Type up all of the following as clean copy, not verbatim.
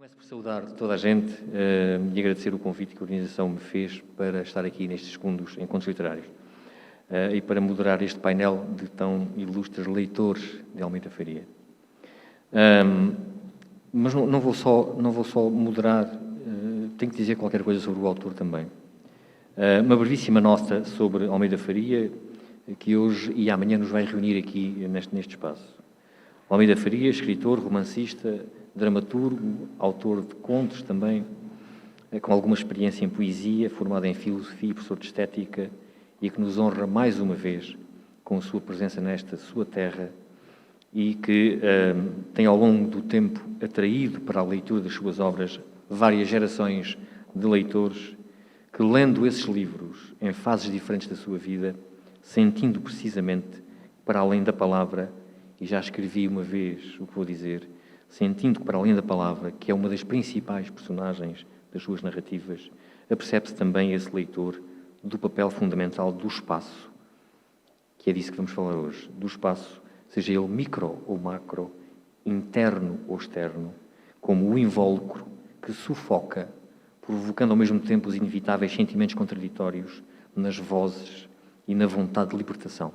Começo por saudar toda a gente e agradecer o convite que a organização me fez para estar aqui nestes segundos encontros literários e para moderar este painel de tão ilustres leitores de Almeida Faria. Mas não vou só moderar, tenho que dizer qualquer coisa sobre o autor também. Uma brevíssima nota sobre Almeida Faria, que hoje e amanhã nos vai reunir aqui neste espaço. Almeida Faria, escritor, romancista, dramaturgo, autor de contos também, com alguma experiência em poesia, formado em filosofia e professor de estética, e que nos honra mais uma vez com a sua presença nesta sua terra e que tem ao longo do tempo atraído para a leitura das suas obras várias gerações de leitores que, lendo esses livros em fases diferentes da sua vida, sentindo precisamente para além da palavra, e já escrevi uma vez o que vou dizer, sentindo que para além da palavra, que é uma das principais personagens das suas narrativas, apercebe-se também esse leitor do papel fundamental do espaço, que é disso que vamos falar hoje, do espaço, seja ele micro ou macro, interno ou externo, como o invólucro que sufoca, provocando ao mesmo tempo os inevitáveis sentimentos contraditórios nas vozes e na vontade de libertação.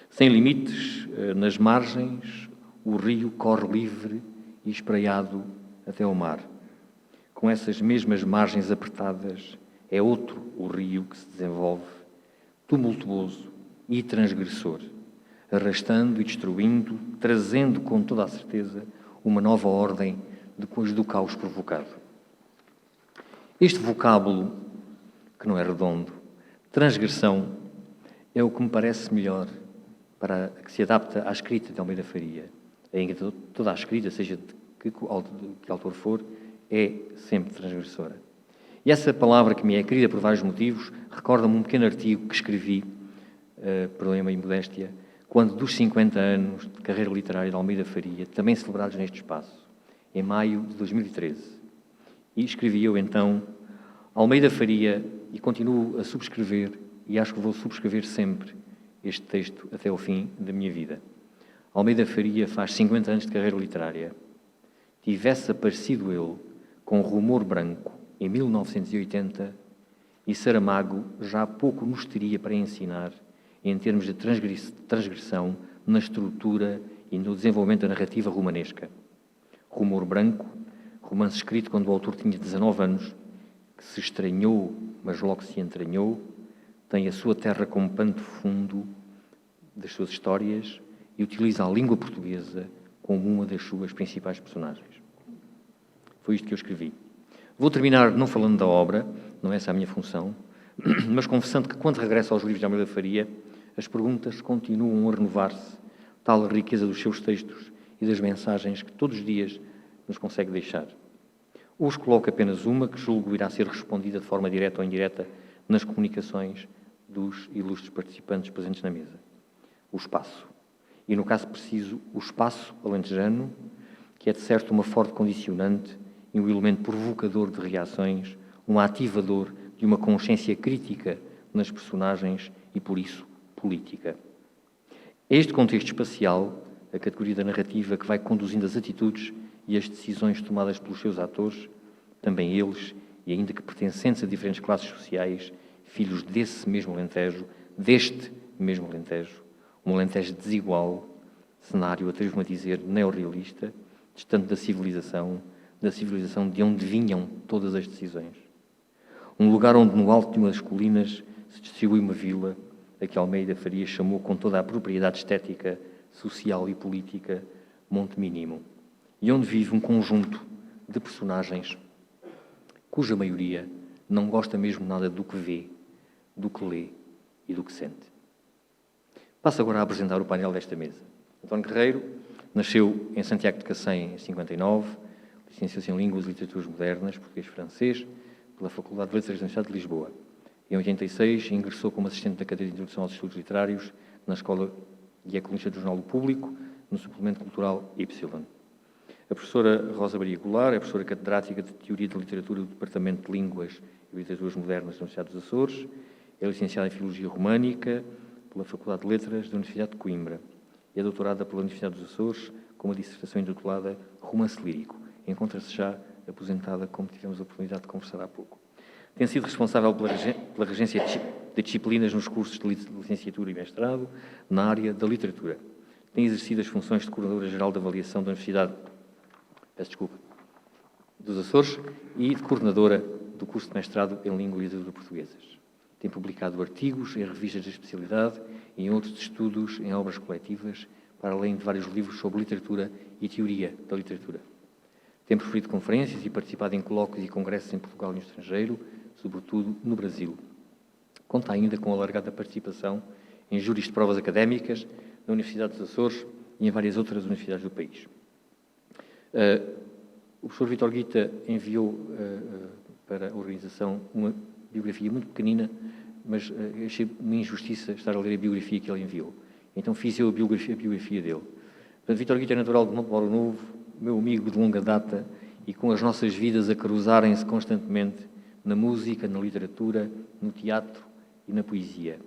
Sem limites, nas margens, o rio corre livre e espraiado até ao mar. Com essas mesmas margens apertadas, é outro o rio que se desenvolve, tumultuoso e transgressor, arrastando e destruindo, trazendo com toda a certeza uma nova ordem depois do caos provocado. Este vocábulo, que não é redondo, transgressão, é o que me parece melhor para que se adapta à escrita de Almeida Faria. Toda a escrita, seja de que autor for, é sempre transgressora. E essa palavra que me é querida por vários motivos, recorda-me um pequeno artigo que escrevi, problema e modéstia, quando dos 50 anos de carreira literária de Almeida Faria, também celebrados neste espaço, em maio de 2013. E escrevi eu então, Almeida Faria, e continuo a subscrever, e acho que vou subscrever sempre este texto até ao fim da minha vida. Almeida Faria faz 50 anos de carreira literária. Tivesse aparecido ele com Rumor Branco em 1980 e Saramago já pouco nos teria para ensinar em termos de transgressão na estrutura e no desenvolvimento da narrativa romanesca. Rumor Branco, romance escrito quando o autor tinha 19 anos, que se estranhou, mas logo se entranhou, tem a sua terra como pano de fundo das suas histórias e utiliza a língua portuguesa como uma das suas principais personagens. Foi isto que eu escrevi. Vou terminar não falando da obra, não é essa a minha função, mas confessando que quando regresso aos livros de Almeida Faria, as perguntas continuam a renovar-se, tal a riqueza dos seus textos e das mensagens que todos os dias nos consegue deixar. Hoje coloco apenas uma que julgo irá ser respondida de forma direta ou indireta nas comunicações dos ilustres participantes presentes na mesa. O espaço. E, no caso preciso, o espaço alentejano, que é, de certo, uma forte condicionante e um elemento provocador de reações, um ativador de uma consciência crítica nas personagens e, por isso, política. É este contexto espacial, a categoria da narrativa, que vai conduzindo as atitudes e as decisões tomadas pelos seus atores, também eles, e ainda que pertencentes a diferentes classes sociais, filhos desse mesmo Alentejo, deste mesmo Alentejo, um Alentejo desigual, cenário, atrevo-me a dizer, neorrealista, distante da civilização de onde vinham todas as decisões. Um lugar onde, no alto de uma das colinas, se distribui uma vila, a que Almeida Faria chamou com toda a propriedade estética, social e política, Monte Mínimo, e onde vive um conjunto de personagens cuja maioria não gosta mesmo nada do que vê, do que lê e do que sente. Passo agora a apresentar o painel desta mesa. António Guerreiro nasceu em Santiago de Cacém em 59, licenciou-se em Línguas e Literaturas Modernas, português e francês, pela Faculdade de Letras da Universidade de Lisboa. Em 86, ingressou como assistente da cadeira de Introdução aos Estudos Literários na Escola e é colunista do Jornal do Público, no suplemento cultural Y. A professora Rosa Maria Goulart é professora catedrática de Teoria da Literatura do Departamento de Línguas e Literaturas Modernas da Universidade dos Açores, é licenciada em Filologia Românica pela Faculdade de Letras da Universidade de Coimbra e é doutorada pela Universidade dos Açores com uma dissertação intitulada Romance Lírico, encontra-se já aposentada, como tivemos a oportunidade de conversar há pouco. Tem sido responsável pela regência de disciplinas nos cursos de licenciatura e mestrado na área da literatura. Tem exercido as funções de Coordenadora-Geral de Avaliação da Universidade dos Açores e de Coordenadora do curso de mestrado em Língua e Literatura Portuguesas. Tem publicado artigos em revistas de especialidade e em outros estudos em obras coletivas, para além de vários livros sobre literatura e teoria da literatura. Tem proferido conferências e participado em colóquios e congressos em Portugal e no estrangeiro, sobretudo no Brasil. Conta ainda com alargada participação em júris de provas académicas na Universidade dos Açores e em várias outras universidades do país. O professor Vítor Guita enviou para a organização uma biografia muito pequenina, mas achei uma injustiça estar a ler a biografia que ele enviou. Então fiz eu a biografia dele. Portanto, Vítor Guita é natural de Montemoro Novo, meu amigo de longa data, e com as nossas vidas a cruzarem-se constantemente na música, na literatura, no teatro e na poesia.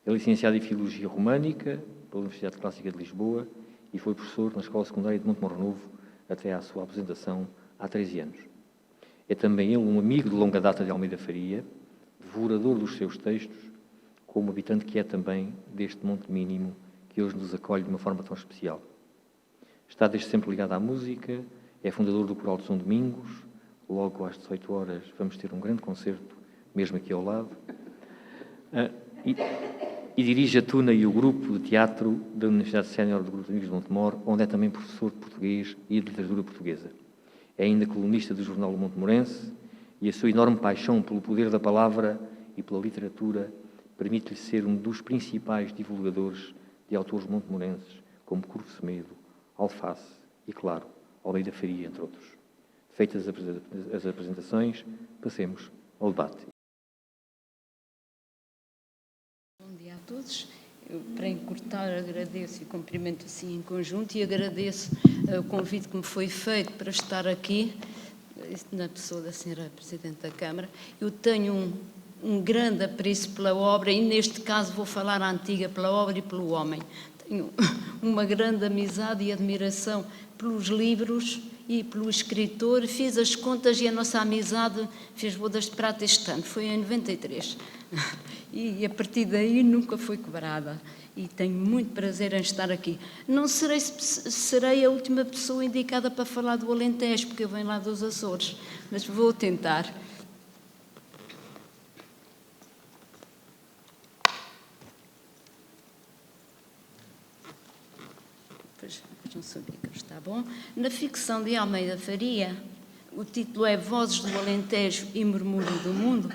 É licenciado em Filologia Românica pela Universidade Clássica de Lisboa e foi professor na Escola Secundária de Montemoro Novo até à sua aposentação há 13 anos. É também ele um amigo de longa data de Almeida Faria, devorador dos seus textos, como habitante que é também deste Monte Mínimo, que hoje nos acolhe de uma forma tão especial. Está desde sempre ligado à música, é fundador do Coral de São Domingos, logo às 18 horas vamos ter um grande concerto, mesmo aqui ao lado, e dirige a Tuna e o grupo de teatro da Universidade Sénior do Grupo de Amigos de Montemor, onde é também professor de português e de literatura portuguesa. É ainda colunista do jornal O Montemorense e a sua enorme paixão pelo poder da palavra e pela literatura permite-lhe ser um dos principais divulgadores de autores montemorenses, como Curvo Semedo, Alface e, claro, Almeida Faria, entre outros. Feitas as apresentações, passemos ao debate. Bom dia a todos. Eu, para encurtar, agradeço e cumprimento assim em conjunto e agradeço o convite que me foi feito para estar aqui, na pessoa da senhora Presidente da Câmara. Eu tenho um grande apreço pela obra e, neste caso, vou falar à antiga, pela obra e pelo homem. Tenho uma grande amizade e admiração pelos livros e pelo escritor. Fiz as contas e a nossa amizade fez bodas de prata este ano, foi em 93. E a partir daí nunca foi quebrada. E tenho muito prazer em estar aqui. Não serei a última pessoa indicada para falar do Alentejo, porque eu venho lá dos Açores, mas vou tentar. Pois, não sabia que está bom. Na ficção de Almeida Faria, o título é Vozes do Alentejo e Murmúrio do Mundo.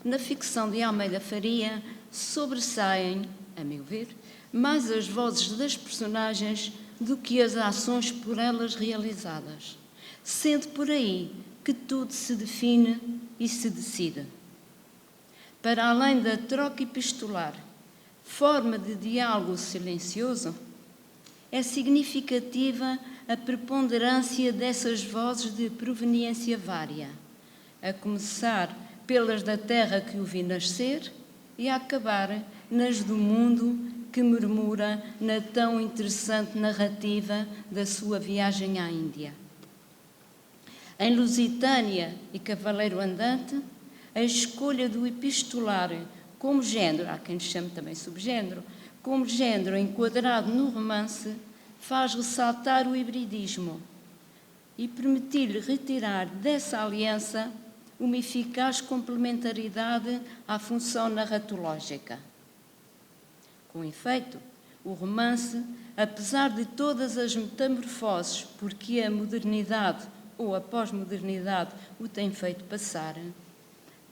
Na ficção de Almeida Faria sobressaem, a meu ver, mais as vozes das personagens do que as ações por elas realizadas, sendo por aí que tudo se define e se decide. Para além da troca epistolar, forma de diálogo silencioso, é significativa a preponderância dessas vozes de proveniência vária, a começar pelas da terra que o vi nascer e a acabar nas do mundo que murmura na tão interessante narrativa da sua viagem à Índia. Em Lusitânia e Cavaleiro Andante, a escolha do epistolar como género, há quem chame também subgénero, como género enquadrado no romance, faz ressaltar o hibridismo e permitir-lhe retirar dessa aliança uma eficaz complementaridade à função narratológica. Com efeito, o romance, apesar de todas as metamorfoses por que a modernidade ou a pós-modernidade o tem feito passar,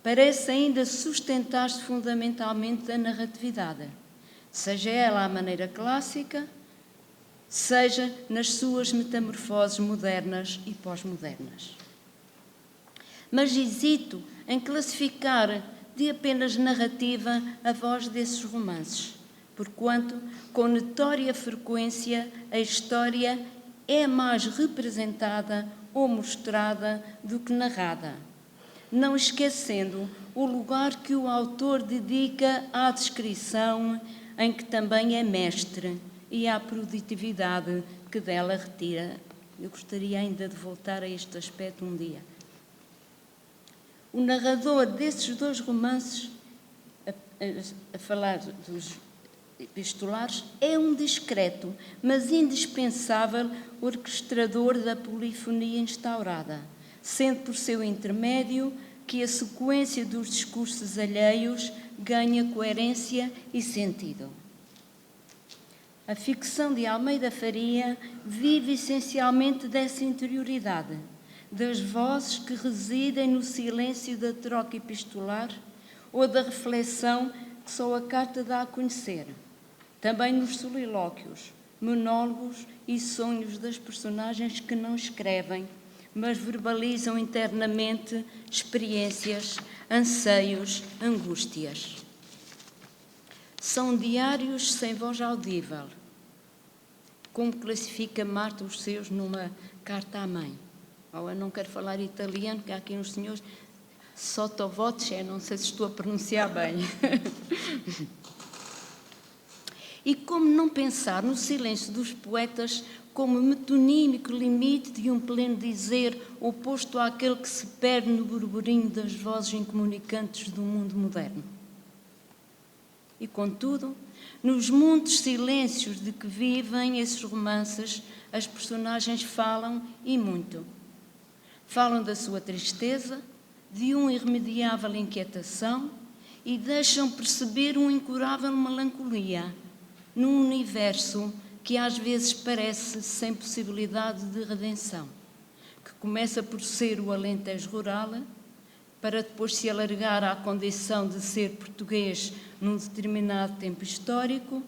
parece ainda sustentar-se fundamentalmente da narratividade, seja ela à maneira clássica, seja nas suas metamorfoses modernas e pós-modernas. Mas hesito em classificar de apenas narrativa a voz desses romances, porquanto, com notória frequência, a história é mais representada ou mostrada do que narrada, não esquecendo o lugar que o autor dedica à descrição, em que também é mestre, e à produtividade que dela retira Eu gostaria ainda de voltar a este aspecto um dia. O narrador desses 2 romances, a falar dos epistolares, é um discreto, mas indispensável orquestrador da polifonia instaurada, sendo por seu intermédio que a sequência dos discursos alheios ganha coerência e sentido. A ficção de Almeida Faria vive essencialmente dessa interioridade, das vozes que residem no silêncio da troca epistolar ou da reflexão que só a carta dá a conhecer. Também nos solilóquios, monólogos e sonhos das personagens que não escrevem, mas verbalizam internamente experiências, anseios, angústias. São diários sem voz audível, como classifica Marta os seus numa carta à mãe. Eu não quero falar italiano, que há aqui uns senhores sottovoce, não sei se estou a pronunciar bem. E como não pensar no silêncio dos poetas como metonímico limite de um pleno dizer oposto àquele que se perde no burburinho das vozes incomunicantes do mundo moderno? E, contudo, nos muitos silêncios de que vivem esses romances, as personagens falam e muito. Falam da sua tristeza, de uma irremediável inquietação e deixam perceber uma incurável melancolia num universo que às vezes parece sem possibilidade de redenção, que começa por ser o Alentejo rural, para depois se alargar à condição de ser português num determinado tempo histórico,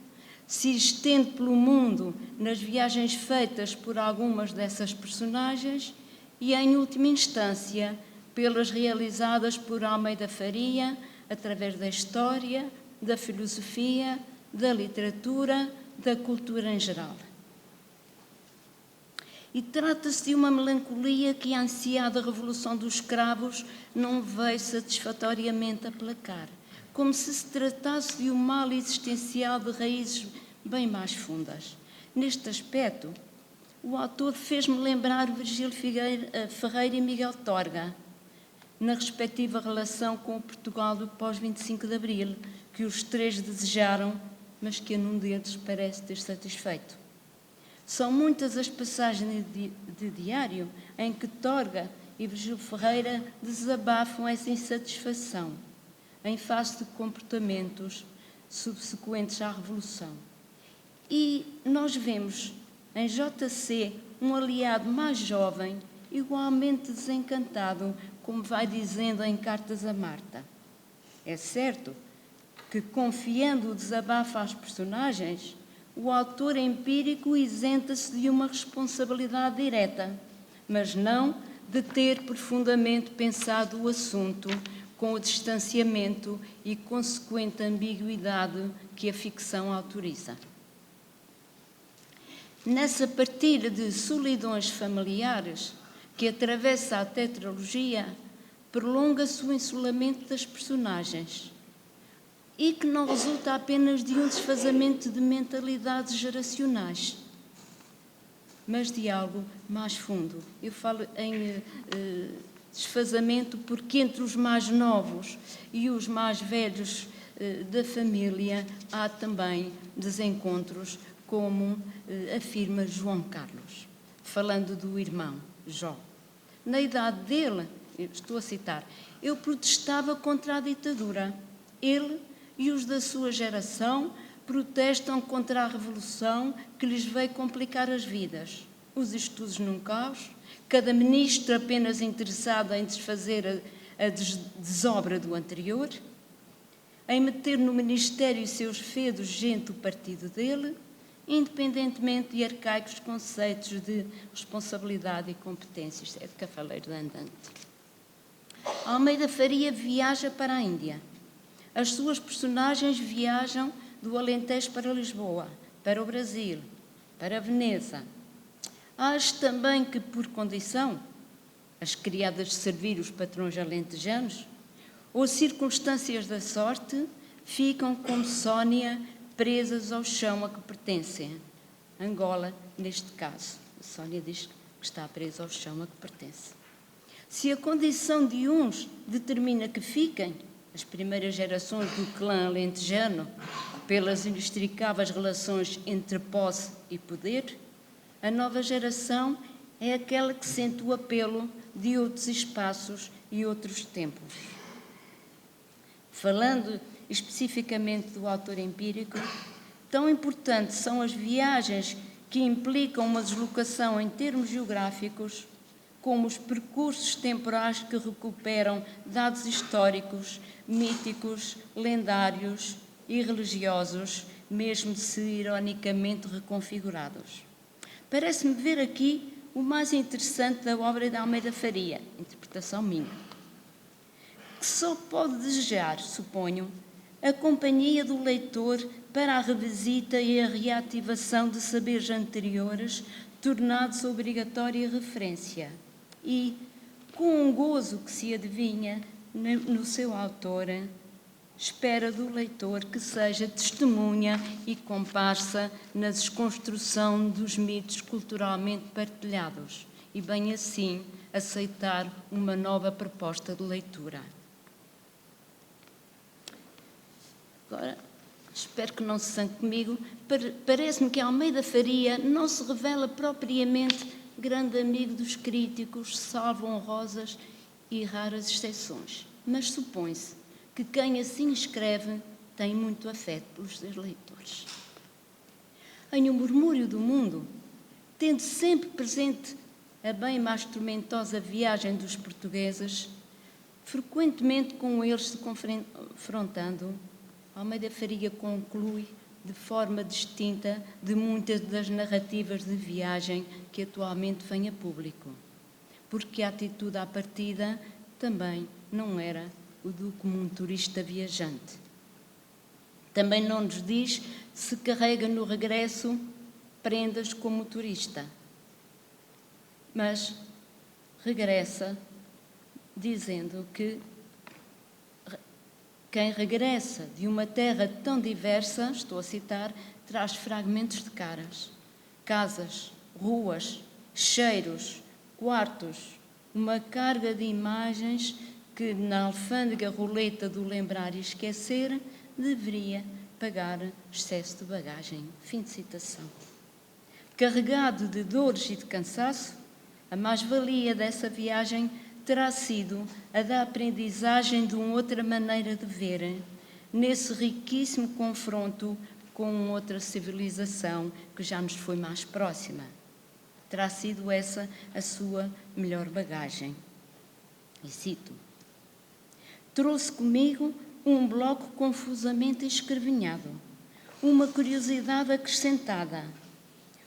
se estende pelo mundo nas viagens feitas por algumas dessas personagens e, em última instância, pelas realizadas por Almeida Faria, através da história, da filosofia, da literatura, da cultura em geral. E trata-se de uma melancolia que a ansiada revolução dos escravos não veio satisfatoriamente aplacar, como se se tratasse de um mal existencial de raízes bem mais fundas. Neste aspecto, o autor fez-me lembrar Virgílio Ferreira e Miguel Torga, na respectiva relação com o Portugal do pós-25 de Abril, que os 3 desejaram, mas que a nenhum deles parece ter satisfeito. São muitas as passagens de diário em que Torga e Virgílio Ferreira desabafam essa insatisfação em face de comportamentos subsequentes à Revolução. E nós vemos em JC um aliado mais jovem, igualmente desencantado, como vai dizendo em Cartas a Marta. É certo que, confiando o desabafo às personagens, o autor empírico isenta-se de uma responsabilidade direta, mas não de ter profundamente pensado o assunto com o distanciamento e consequente ambiguidade que a ficção autoriza. Nessa partilha de solidões familiares que atravessa a tetralogia, prolonga-se o isolamento das personagens e que não resulta apenas de um desfazamento de mentalidades geracionais, mas de algo mais fundo. Eu falo em desfazamento porque entre os mais novos e os mais velhos da família há também desencontros, como afirma João Carlos, falando do irmão Jó. Na idade dele, estou a citar, eu protestava contra a ditadura. Ele e os da sua geração protestam contra a revolução que lhes veio complicar as vidas. Os estudos num caos, cada ministro apenas interessado em desfazer a desobra do anterior, em meter no ministério seus fedos gente do partido dele, independentemente de arcaicos conceitos de responsabilidade e competência. Isto é de Cavaleiro de Andante. Almeida Faria viaja para a Índia. As suas personagens viajam do Alentejo para Lisboa, para o Brasil, para Veneza. Há as também que, por condição, as criadas de servir os patrões alentejanos, ou circunstâncias da sorte, ficam como Sónia, presas ao chão a que pertencem. Angola, neste caso. A Sónia diz que está preso ao chão a que pertence. Se a condição de uns determina que fiquem, as primeiras gerações do clã alentejano, pelas inextricáveis relações entre posse e poder, a nova geração é aquela que sente o apelo de outros espaços e outros tempos. Falando especificamente do autor empírico, tão importantes são as viagens que implicam uma deslocação em termos geográficos, como os percursos temporais que recuperam dados históricos, míticos, lendários e religiosos, mesmo se ironicamente reconfigurados. Parece-me ver aqui o mais interessante da obra de Almeida Faria, interpretação minha, que só pode desejar, suponho, a companhia do leitor para a revisita e a reativação de saberes anteriores, tornados obrigatória referência, e, com um gozo que se adivinha no seu autor, espera do leitor que seja testemunha e comparsa na desconstrução dos mitos culturalmente partilhados e, bem assim, aceitar uma nova proposta de leitura. Agora, espero que não se zangue comigo, parece-me que Almeida Faria não se revela propriamente grande amigo dos críticos, salvo honrosas e raras exceções, mas supõe-se que quem assim escreve tem muito afeto pelos seus leitores. Em O Murmúrio do Mundo, tendo sempre presente a bem mais tormentosa viagem dos portugueses, frequentemente com eles se confrontando, Almeida Faria conclui de forma distinta de muitas das narrativas de viagem que atualmente vêm a público, porque a atitude à partida também não era o do comum turista viajante. Também não nos diz se carrega no regresso prendas como turista, mas regressa dizendo que quem regressa de uma terra tão diversa, estou a citar, traz fragmentos de caras, casas, ruas, cheiros, quartos, uma carga de imagens que, na alfândega roleta do lembrar e esquecer, deveria pagar excesso de bagagem. Fim de citação. Carregado de dores e de cansaço, a mais-valia dessa viagem terá sido a da aprendizagem de uma outra maneira de ver, nesse riquíssimo confronto com outra civilização que já nos foi mais próxima. Terá sido essa a sua melhor bagagem. E cito: trouxe comigo um bloco confusamente escrevinhado, uma curiosidade acrescentada,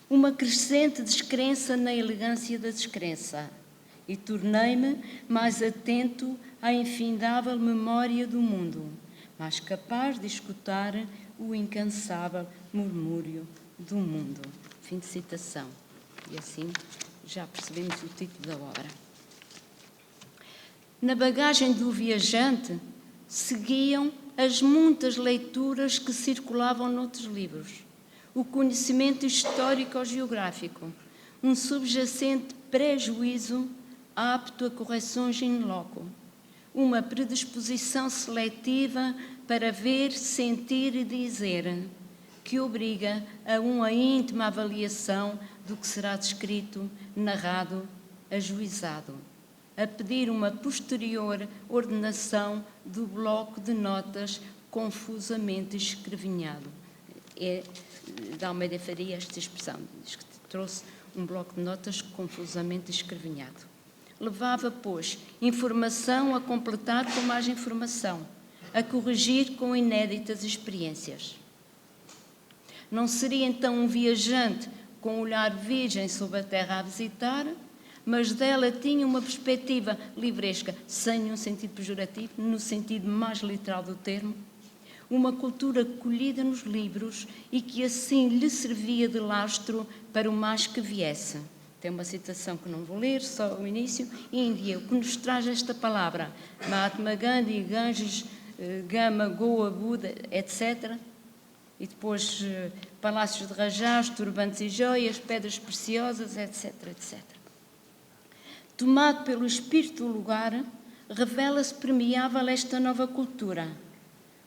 uma crescente descrença na elegância da descrença, e tornei-me mais atento à infindável memória do mundo, mais capaz de escutar o incansável murmúrio do mundo. Fim de citação. E assim já percebemos o título da obra. Na bagagem do viajante seguiam as muitas leituras que circulavam noutros livros, o conhecimento histórico-geográfico, um subjacente prejuízo apto a correções in loco, uma predisposição seletiva para ver, sentir e dizer, que obriga a uma íntima avaliação do que será descrito, narrado, ajuizado, a pedir uma posterior ordenação do bloco de notas confusamente escrevinhado. É de Almeida Faria esta expressão, diz que trouxe um bloco de notas confusamente escrevinhado. Levava, pois, informação a completar com mais informação, a corrigir com inéditas experiências. Não seria então um viajante com um olhar virgem sobre a terra a visitar, mas dela tinha uma perspectiva livresca, sem nenhum sentido pejorativo, no sentido mais literal do termo, uma cultura colhida nos livros e que assim lhe servia de lastro para o mais que viesse. Tem uma citação que não vou ler, só o início. Índia, o que nos traz esta palavra? Mahatma Gandhi, Ganges, Gama, Goa, Buda, etc. E depois palácios de rajás, turbantes e joias, pedras preciosas, etc, etc. Tomado pelo espírito do lugar, revela-se permeável esta nova cultura.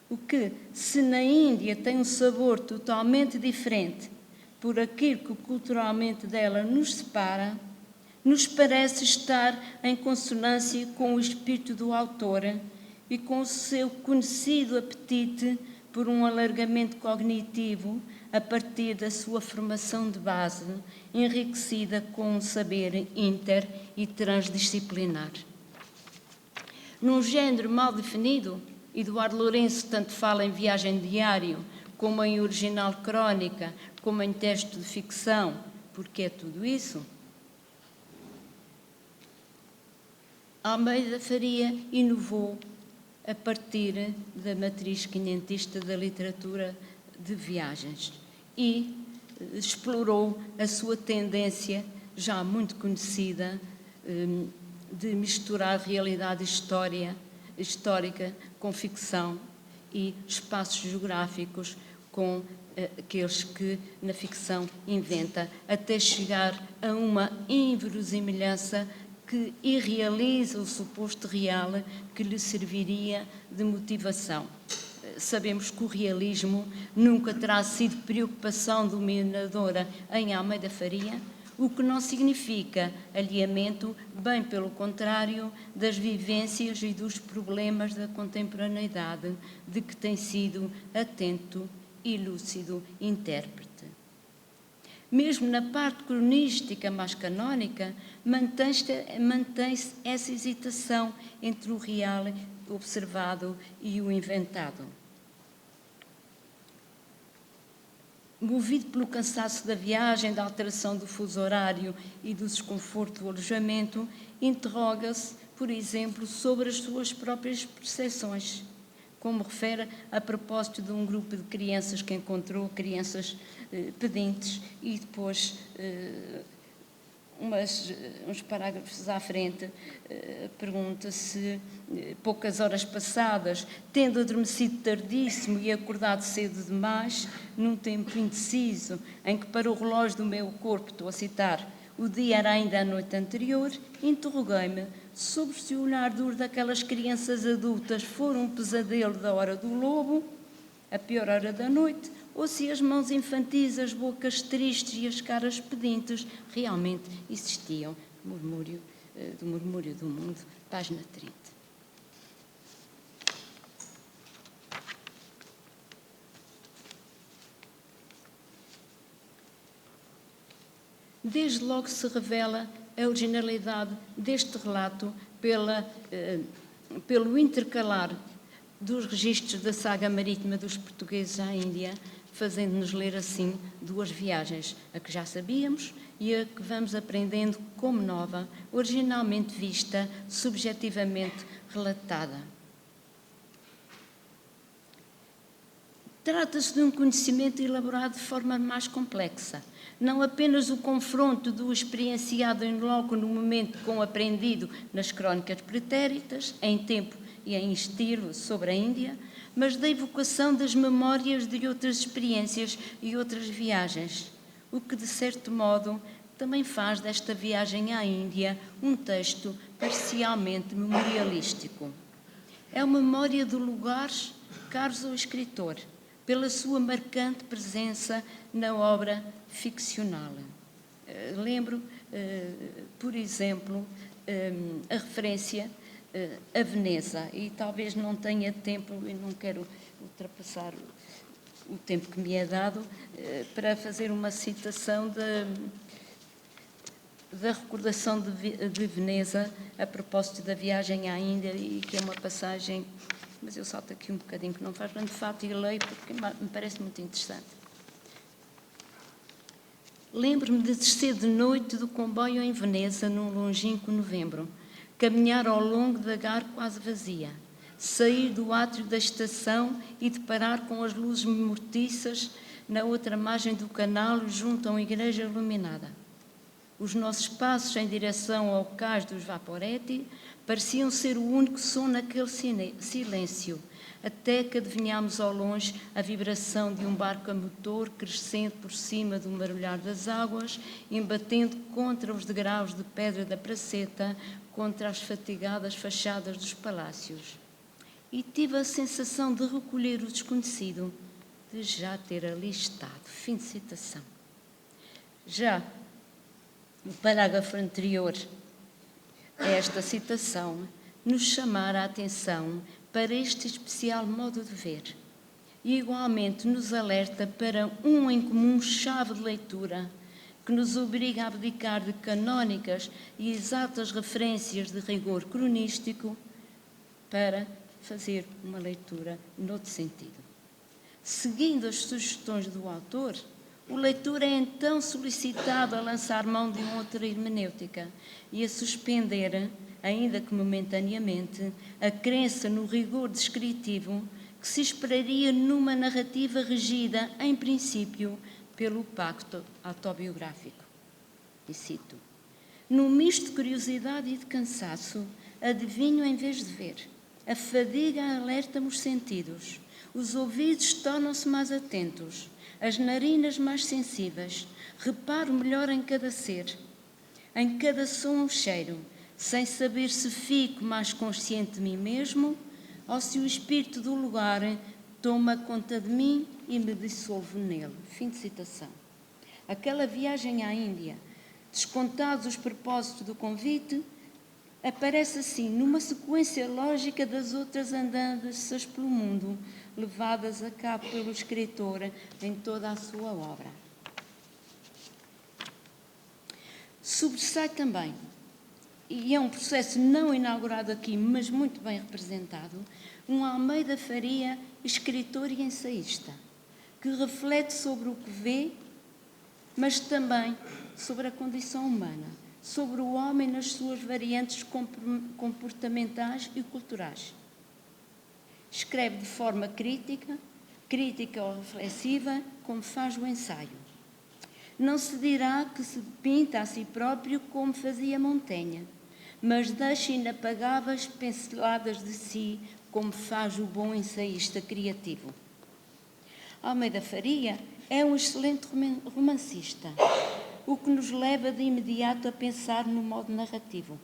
O que, se na Índia tem um sabor totalmente diferente por aquilo que culturalmente dela nos separa, nos parece estar em consonância com o espírito do autor e com o seu conhecido apetite por um alargamento cognitivo a partir da sua formação de base, enriquecida com um saber inter e transdisciplinar. Num género mal definido, Eduardo Lourenço tanto fala em Viagem Diário, como em original crónica, como em texto de ficção. Porque é tudo isso? Almeida Faria inovou a partir da matriz quinhentista da literatura de viagens e explorou a sua tendência, já muito conhecida, de misturar realidade histórica com ficção e espaços geográficos com aqueles que na ficção inventa, até chegar a uma inverosimilhança que irrealiza o suposto real que lhe serviria de motivação. Sabemos que o realismo nunca terá sido preocupação dominadora em Almeida Faria, o que não significa alheamento, bem pelo contrário, das vivências e dos problemas da contemporaneidade, de que tem sido atento e lúcido intérprete. Mesmo na parte cronística mais canónica, mantém-se essa hesitação entre o real, o observado e o inventado. Movido pelo cansaço da viagem, da alteração do fuso horário e do desconforto do alojamento, interroga-se, por exemplo, sobre as suas próprias percepções, como refere a propósito de um grupo de crianças que encontrou, crianças pedintes, e depois, uns parágrafos à frente, pergunta-se, poucas horas passadas, tendo adormecido tardíssimo e acordado cedo demais, num tempo indeciso, em que para o relógio do meu corpo, estou a citar, o dia era ainda a noite anterior, interroguei-me sobre se o olhar duro daquelas crianças adultas for um pesadelo da hora do lobo, a pior hora da noite, ou se as mãos infantis, as bocas tristes e as caras pedintes realmente existiam. Do Murmúrio do Mundo, página 30. Desde logo se revela a originalidade deste relato pelo intercalar dos registros da saga marítima dos portugueses à Índia, fazendo-nos ler assim duas viagens, a que já sabíamos e a que vamos aprendendo como nova, originalmente vista, subjetivamente relatada. Trata-se de um conhecimento elaborado de forma mais complexa, não apenas o confronto do experienciado em loco no momento com o aprendido nas crónicas pretéritas, em tempo e em estilo sobre a Índia, mas da evocação das memórias de outras experiências e outras viagens, o que, de certo modo, também faz desta viagem à Índia um texto parcialmente memorialístico. É uma memória de lugares caros ao escritor, pela sua marcante presença na obra ficcional. Lembro, por exemplo, a referência a Veneza, e talvez não tenha tempo, e não quero ultrapassar o tempo que me é dado, para fazer uma citação da recordação de Veneza a propósito da viagem à Índia, e que é uma passagem, mas eu salto aqui um bocadinho, que não faz grande falta, e leio porque me parece muito interessante. Lembro-me de descer de noite do comboio em Veneza, num longínquo novembro, caminhar ao longo da gare quase vazia, sair do átrio da estação e deparar com as luzes mortiças na outra margem do canal, junto a uma igreja iluminada. Os nossos passos em direção ao cais dos Vaporetti Pareciam ser o único som naquele silêncio, até que adivinhámos ao longe a vibração de um barco a motor crescendo por cima do marulhar das águas, embatendo contra os degraus de pedra da praceta, contra as fatigadas fachadas dos palácios. E tive a sensação de recolher o desconhecido, de já ter ali estado. Fim de citação. Já o parágrafo anterior a esta citação nos chamar a atenção para este especial modo de ver e igualmente nos alerta para um em comum chave de leitura que nos obriga a abdicar de canónicas e exatas referências de rigor cronístico para fazer uma leitura noutro sentido. Seguindo as sugestões do autor, o leitor é então solicitado a lançar mão de outra hermenêutica e a suspender, ainda que momentaneamente, a crença no rigor descritivo que se esperaria numa narrativa regida, em princípio, pelo pacto autobiográfico. E cito: "No misto de curiosidade e de cansaço, adivinho em vez de ver. A fadiga alerta-me os sentidos, os ouvidos tornam-se mais atentos, as narinas mais sensíveis, reparo melhor em cada ser, em cada som ou cheiro, sem saber se fico mais consciente de mim mesmo ou se o espírito do lugar toma conta de mim e me dissolvo nele." Fim de citação. Aquela viagem à Índia, descontados os propósitos do convite, aparece assim numa sequência lógica das outras andanças pelo mundo, levadas a cabo pelo escritor em toda a sua obra. Sobressai também, e é um processo não inaugurado aqui, mas muito bem representado, um Almeida Faria, escritor e ensaísta, que reflete sobre o que vê, mas também sobre a condição humana, sobre o homem nas suas variantes comportamentais e culturais. Escreve de forma crítica ou reflexiva, como faz o ensaio. Não se dirá que se pinta a si próprio como fazia Montaigne, mas deixa inapagáveis pinceladas de si, como faz o bom ensaísta criativo. Almeida Faria é um excelente romancista, o que nos leva de imediato a pensar no modo narrativo.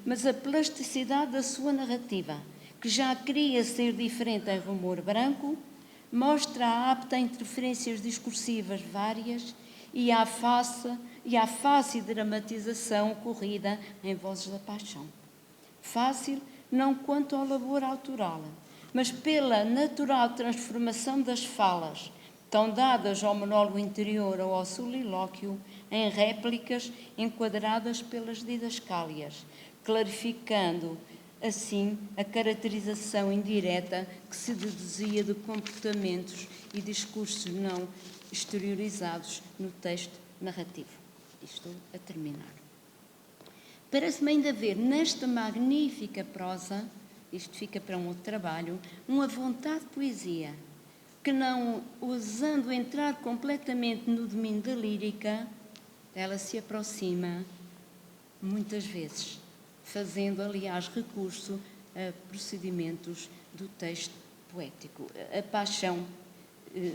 Mas a plasticidade da sua narrativa, que já queria ser diferente em Rumor Branco, mostra a apta a interferências discursivas várias e à fácil dramatização ocorrida em Vozes da Paixão. Fácil não quanto ao labor autoral, mas pela natural transformação das falas, tão dadas ao monólogo interior ou ao solilóquio, em réplicas enquadradas pelas didascálias, clarificando assim a caracterização indireta que se deduzia de comportamentos e discursos não exteriorizados no texto narrativo. Estou a terminar. Parece-me ainda haver nesta magnífica prosa, isto fica para um outro trabalho, uma vontade de poesia, que não ousando entrar completamente no domínio da lírica, ela se aproxima muitas vezes, fazendo, aliás, recurso a procedimentos do texto poético. A Paixão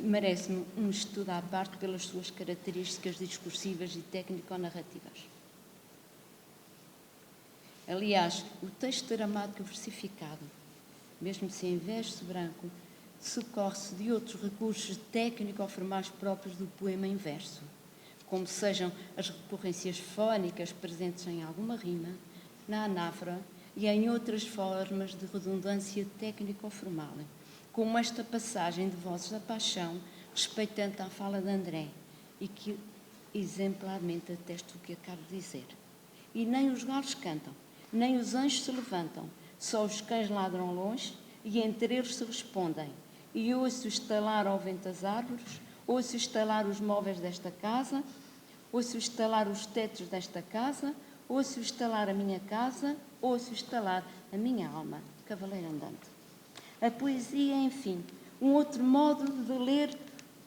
merece-me um estudo à parte pelas suas características discursivas e técnico-narrativas. Aliás, o texto dramático versificado, mesmo se em verso branco, socorre-se de outros recursos técnico-formais próprios do poema em verso, como sejam as recorrências fónicas presentes em alguma rima, na anáfora e em outras formas de redundância técnico-formal, como esta passagem de Vozes da Paixão, respeitante à fala de André, e que exemplarmente atesta o que acabo de dizer. E nem os galos cantam, nem os anjos se levantam, só os cães ladram longe e entre eles se respondem. E ouço estalar ao vento as árvores, ouço estalar os móveis desta casa, ouço estalar os tetos desta casa, ouço estalar a minha casa, ouço estalar a minha alma. Cavaleiro Andante. A poesia é, enfim, um outro modo de ler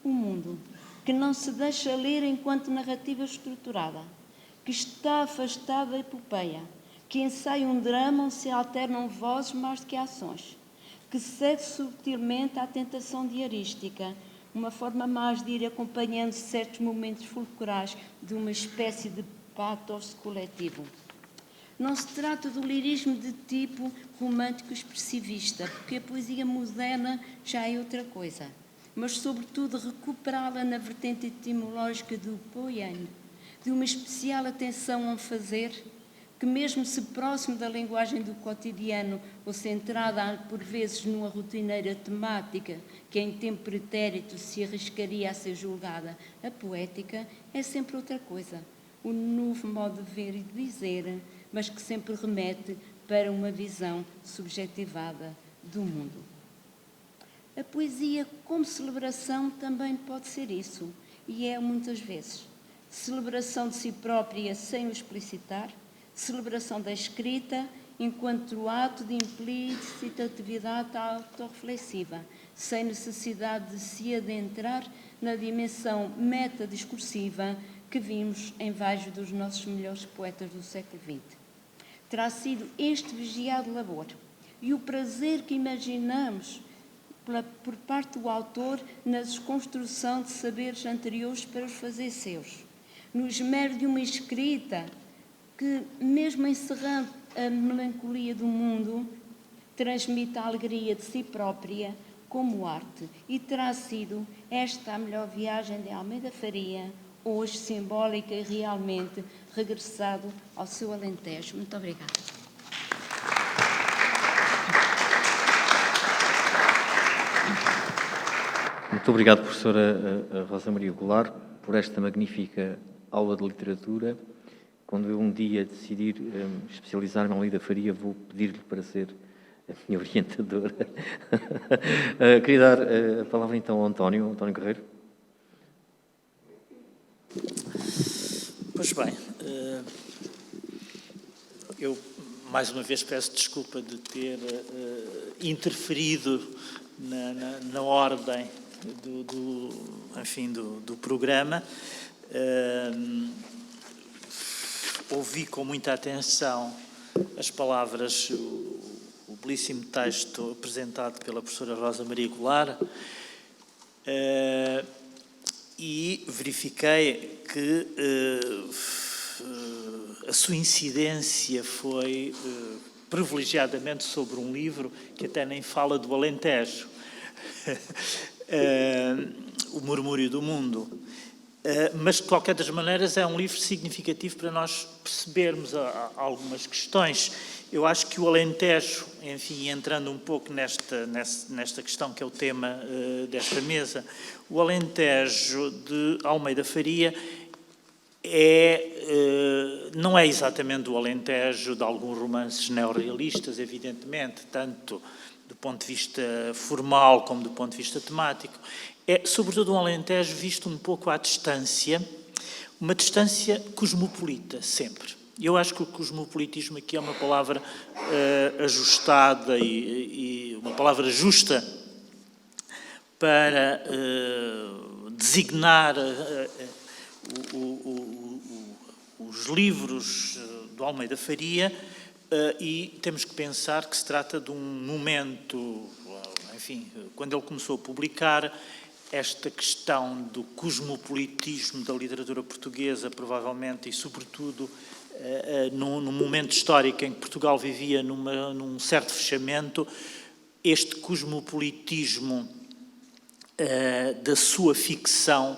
o mundo, que não se deixa ler enquanto narrativa estruturada, que está afastada da epopeia, que ensaia um drama onde se alternam vozes mais do que ações, que cede subtilmente à tentação diarística, uma forma mais de ir acompanhando certos momentos fulcrais de uma espécie de pathos coletivo. Não se trata do lirismo de tipo romântico expressivista, porque a poesia moderna já é outra coisa, mas sobretudo recuperá-la na vertente etimológica do poiano, de uma especial atenção ao fazer, que mesmo se próximo da linguagem do cotidiano ou centrada por vezes numa rotineira temática que em tempo pretérito se arriscaria a ser julgada, a poética é sempre outra coisa, um novo modo de ver e de dizer, mas que sempre remete para uma visão subjetivada do mundo. A poesia como celebração também pode ser isso, e é muitas vezes. Celebração de si própria sem o explicitar, celebração da escrita enquanto ato de implícita atividade autorreflexiva, sem necessidade de se adentrar na dimensão metadiscursiva que vimos em vários dos nossos melhores poetas do século XX. Terá sido este vigiado labor e o prazer que imaginamos por parte do autor na desconstrução de saberes anteriores para os fazer seus, no esmero de uma escrita que, mesmo encerrando a melancolia do mundo, transmite a alegria de si própria como arte. E terá sido esta a melhor viagem de Almeida Faria, hoje simbólica e realmente regressado ao seu Alentejo. Muito obrigada. Muito obrigado, professora Rosa Maria Goulart, por esta magnífica aula de literatura. Quando eu um dia decidir especializar-me em Almeida Faria, vou pedir-lhe para ser a minha orientadora. Queria dar a palavra então ao António Guerreiro. Pois bem, eu mais uma vez peço desculpa de ter interferido na ordem do programa. Ouvi com muita atenção as palavras, o belíssimo texto apresentado pela professora Rosa Maria Goulart, e verifiquei que a sua incidência foi privilegiadamente sobre um livro que até nem fala do Alentejo, O Murmúrio do Mundo. Mas, de qualquer das maneiras, é um livro significativo para nós percebermos algumas questões. Eu acho que o Alentejo, enfim, entrando um pouco nesta questão que é o tema desta mesa, o Alentejo de Almeida Faria não é exatamente o Alentejo de alguns romances neorrealistas, evidentemente, tanto do ponto de vista formal como do ponto de vista temático. É, sobretudo, um Alentejo visto um pouco à distância, uma distância cosmopolita, sempre. Eu acho que o cosmopolitismo aqui é uma palavra ajustada e uma palavra justa para designar os livros do Almeida Faria, e temos que pensar que se trata de um momento, enfim, quando ele começou a publicar, esta questão do cosmopolitismo da literatura portuguesa, provavelmente, e sobretudo num momento histórico em que Portugal vivia num certo fechamento, este cosmopolitismo da sua ficção,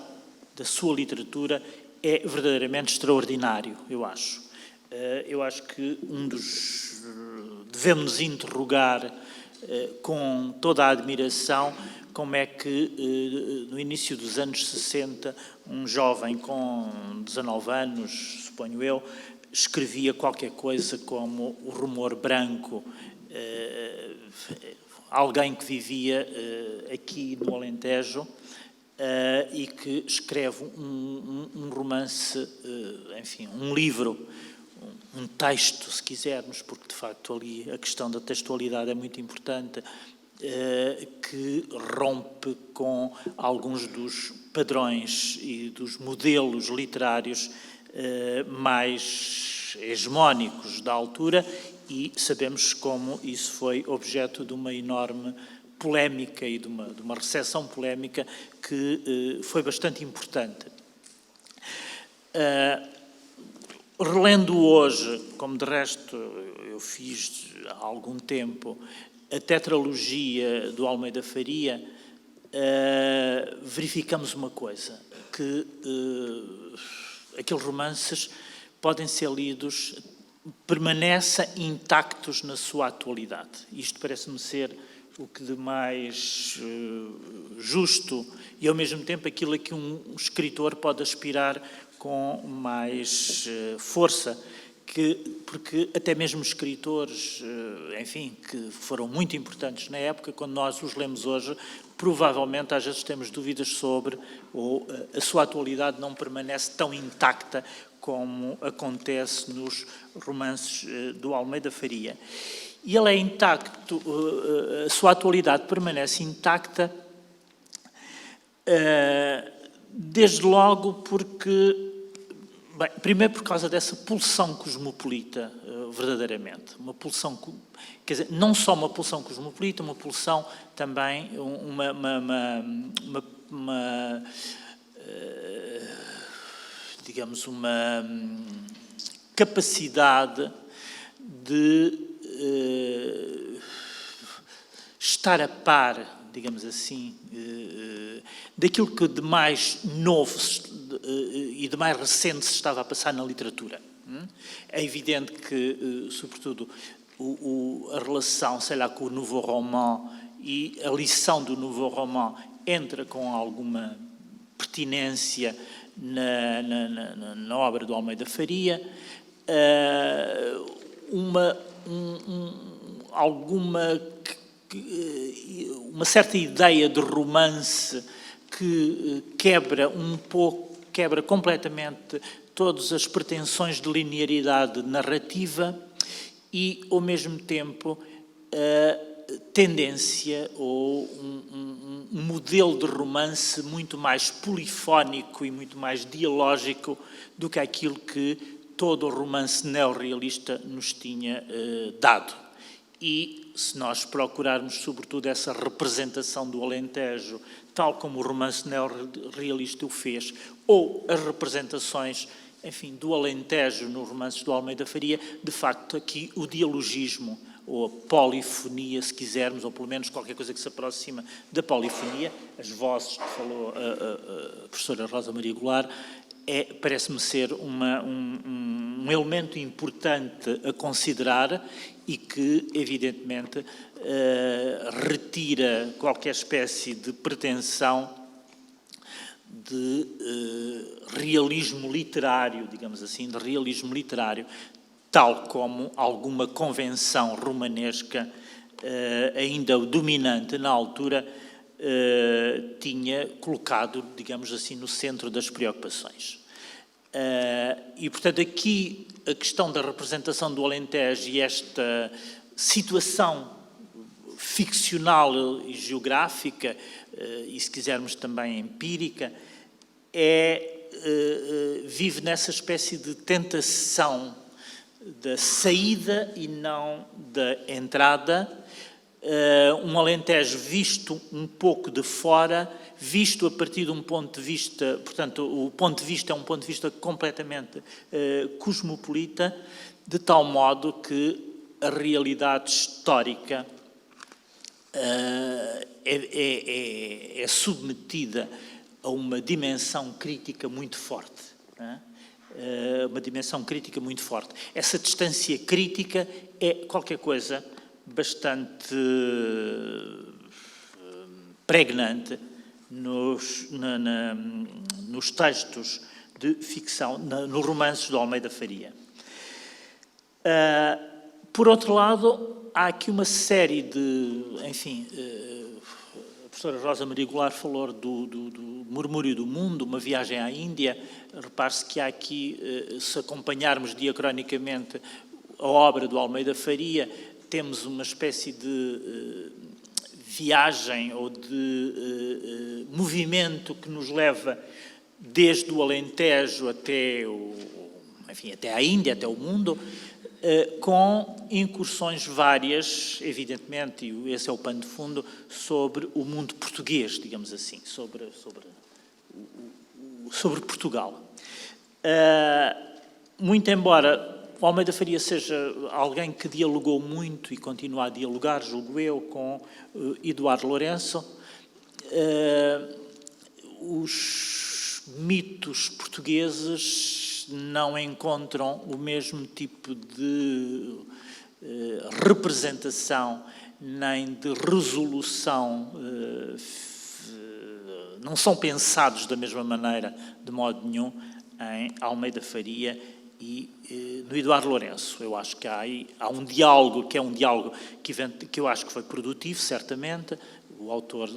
da sua literatura, é verdadeiramente extraordinário, eu acho. Eu acho que devemos nos interrogar com toda a admiração como é que, no início dos anos 60, um jovem com 19 anos, suponho eu, escrevia qualquer coisa como o Rumor Branco, alguém que vivia aqui no Alentejo, e que escreve um romance, enfim, um livro, um texto, se quisermos, porque de facto ali a questão da textualidade é muito importante, que rompe com alguns dos padrões e dos modelos literários mais mais hegemónicos da altura, e sabemos como isso foi objeto de uma enorme polémica e de uma recepção polémica que foi bastante importante. Relendo hoje, como de resto eu fiz há algum tempo, a tetralogia do Almeida Faria, verificamos uma coisa, que aqueles romances podem ser lidos, permanecem intactos na sua atualidade. Isto parece-me ser o que de mais justo e, ao mesmo tempo, aquilo a que um escritor pode aspirar com mais força, porque até mesmo escritores, enfim, que foram muito importantes na época, quando nós os lemos hoje, provavelmente às vezes temos dúvidas sobre, ou a sua atualidade não permanece tão intacta como acontece nos romances do Almeida Faria. E ele é intacto, a sua atualidade permanece intacta, desde logo porque, bem, primeiro por causa dessa pulsão cosmopolita, verdadeiramente. Uma pulsão, quer dizer, não só uma pulsão cosmopolita, uma pulsão também, digamos, uma capacidade de estar a par, digamos assim, daquilo que de mais novo e de mais recente se estava a passar na literatura. É evidente que, sobretudo, a relação, sei lá, com o Nouveau Roman e a lição do Nouveau Roman entra com alguma pertinência na obra do Almeida Faria, uma certa ideia de romance que quebra completamente todas as pretensões de linearidade narrativa e, ao mesmo tempo, tendência ou um modelo de romance muito mais polifónico e muito mais dialógico do que aquilo que todo o romance neorrealista nos tinha dado. E se nós procurarmos, sobretudo, essa representação do Alentejo, tal como o romance neorrealista o fez, ou as representações, enfim, do Alentejo nos romances do Almeida Faria, de facto, aqui o dialogismo, ou a polifonia, se quisermos, ou pelo menos qualquer coisa que se aproxima da polifonia, as vozes que falou a professora Rosa Maria Goulart, parece-me ser um elemento importante a considerar e que, evidentemente, retira qualquer espécie de pretensão de realismo literário, digamos assim, de realismo literário, tal como alguma convenção romanesca ainda dominante na altura tinha colocado, digamos assim, no centro das preocupações. E, portanto, aqui a questão da representação do Alentejo e esta situação ficcional e geográfica, e se quisermos também empírica, vive nessa espécie de tentação da saída e não da entrada, um Alentejo visto um pouco de fora, visto a partir de um ponto de vista, portanto, o ponto de vista é um ponto de vista completamente cosmopolita, de tal modo que a realidade histórica é submetida a uma dimensão crítica muito forte. Uma dimensão crítica muito forte. Essa distância crítica é qualquer coisa bastante pregnante nos textos de ficção, nos romances do Almeida Faria. Por outro lado, há aqui uma série de, enfim, a professora Rosa Maria Goulart falou do Murmúrio do Mundo, uma viagem à Índia. Repare-se que há aqui, se acompanharmos diacronicamente a obra do Almeida Faria, temos uma espécie de viagem ou de movimento que nos leva desde o Alentejo até enfim, até à Índia, até ao mundo, com incursões várias, evidentemente, e esse é o pano de fundo, sobre o mundo português, digamos assim, sobre Portugal. Muito embora o Almeida Faria seja alguém que dialogou muito e continua a dialogar, julgo eu, com Eduardo Lourenço, os mitos portugueses não encontram o mesmo tipo de representação nem de resolução, não são pensados da mesma maneira, de modo nenhum, em Almeida Faria e no Eduardo Lourenço. Eu acho que há um diálogo, que é um diálogo que eu acho que foi produtivo, certamente, o autor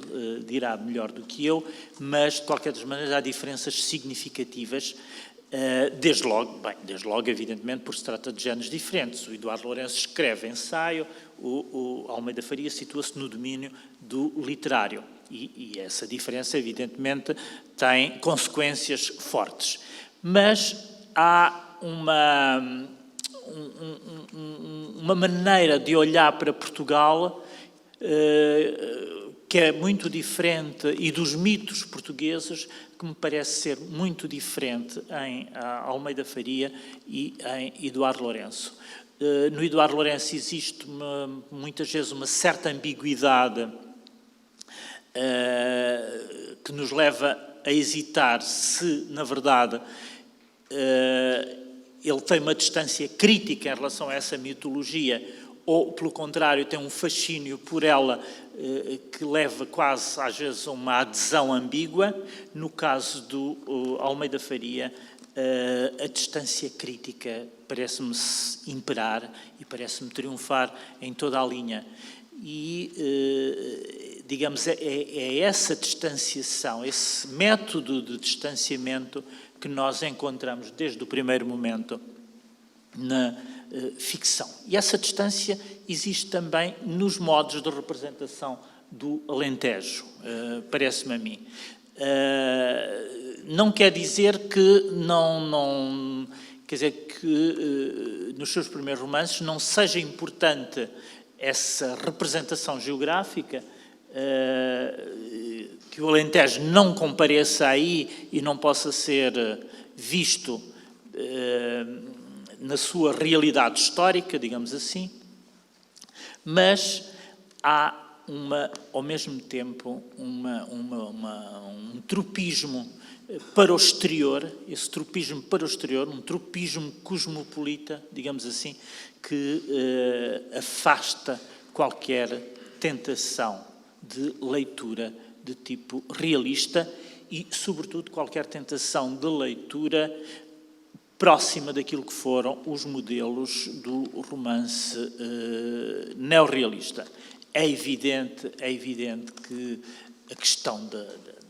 dirá melhor do que eu, mas, de qualquer das maneiras, há diferenças significativas, desde logo, evidentemente, porque se trata de géneros diferentes. O Eduardo Lourenço escreve ensaio, o Almeida Faria situa-se no domínio do literário. E essa diferença, evidentemente, tem consequências fortes. Mas há uma maneira de olhar para Portugal que é muito diferente, e dos mitos portugueses, que me parece ser muito diferente em Almeida Faria e em Eduardo Lourenço. No Eduardo Lourenço existe muitas vezes uma certa ambiguidade que nos leva a hesitar se, na verdade, ele tem uma distância crítica em relação a essa mitologia, ou, pelo contrário, tem um fascínio por ela que leva quase, às vezes, a uma adesão ambígua. No caso do Almeida Faria, a distância crítica parece-me imperar e parece-me triunfar em toda a linha. E, digamos, é essa distanciação, esse método de distanciamento que nós encontramos desde o primeiro momento na ficção. E essa distância existe também nos modos de representação do Alentejo, parece-me a mim. Não quer dizer que quer dizer que nos seus primeiros romances não seja importante essa representação geográfica, que o Alentejo não compareça aí e não possa ser visto na sua realidade histórica, digamos assim, mas há ao mesmo tempo um tropismo para o exterior, esse tropismo para o exterior, um tropismo cosmopolita, digamos assim, que afasta qualquer tentação de leitura de tipo realista e, sobretudo, qualquer tentação de leitura próxima daquilo que foram os modelos do romance neorrealista. É evidente que a questão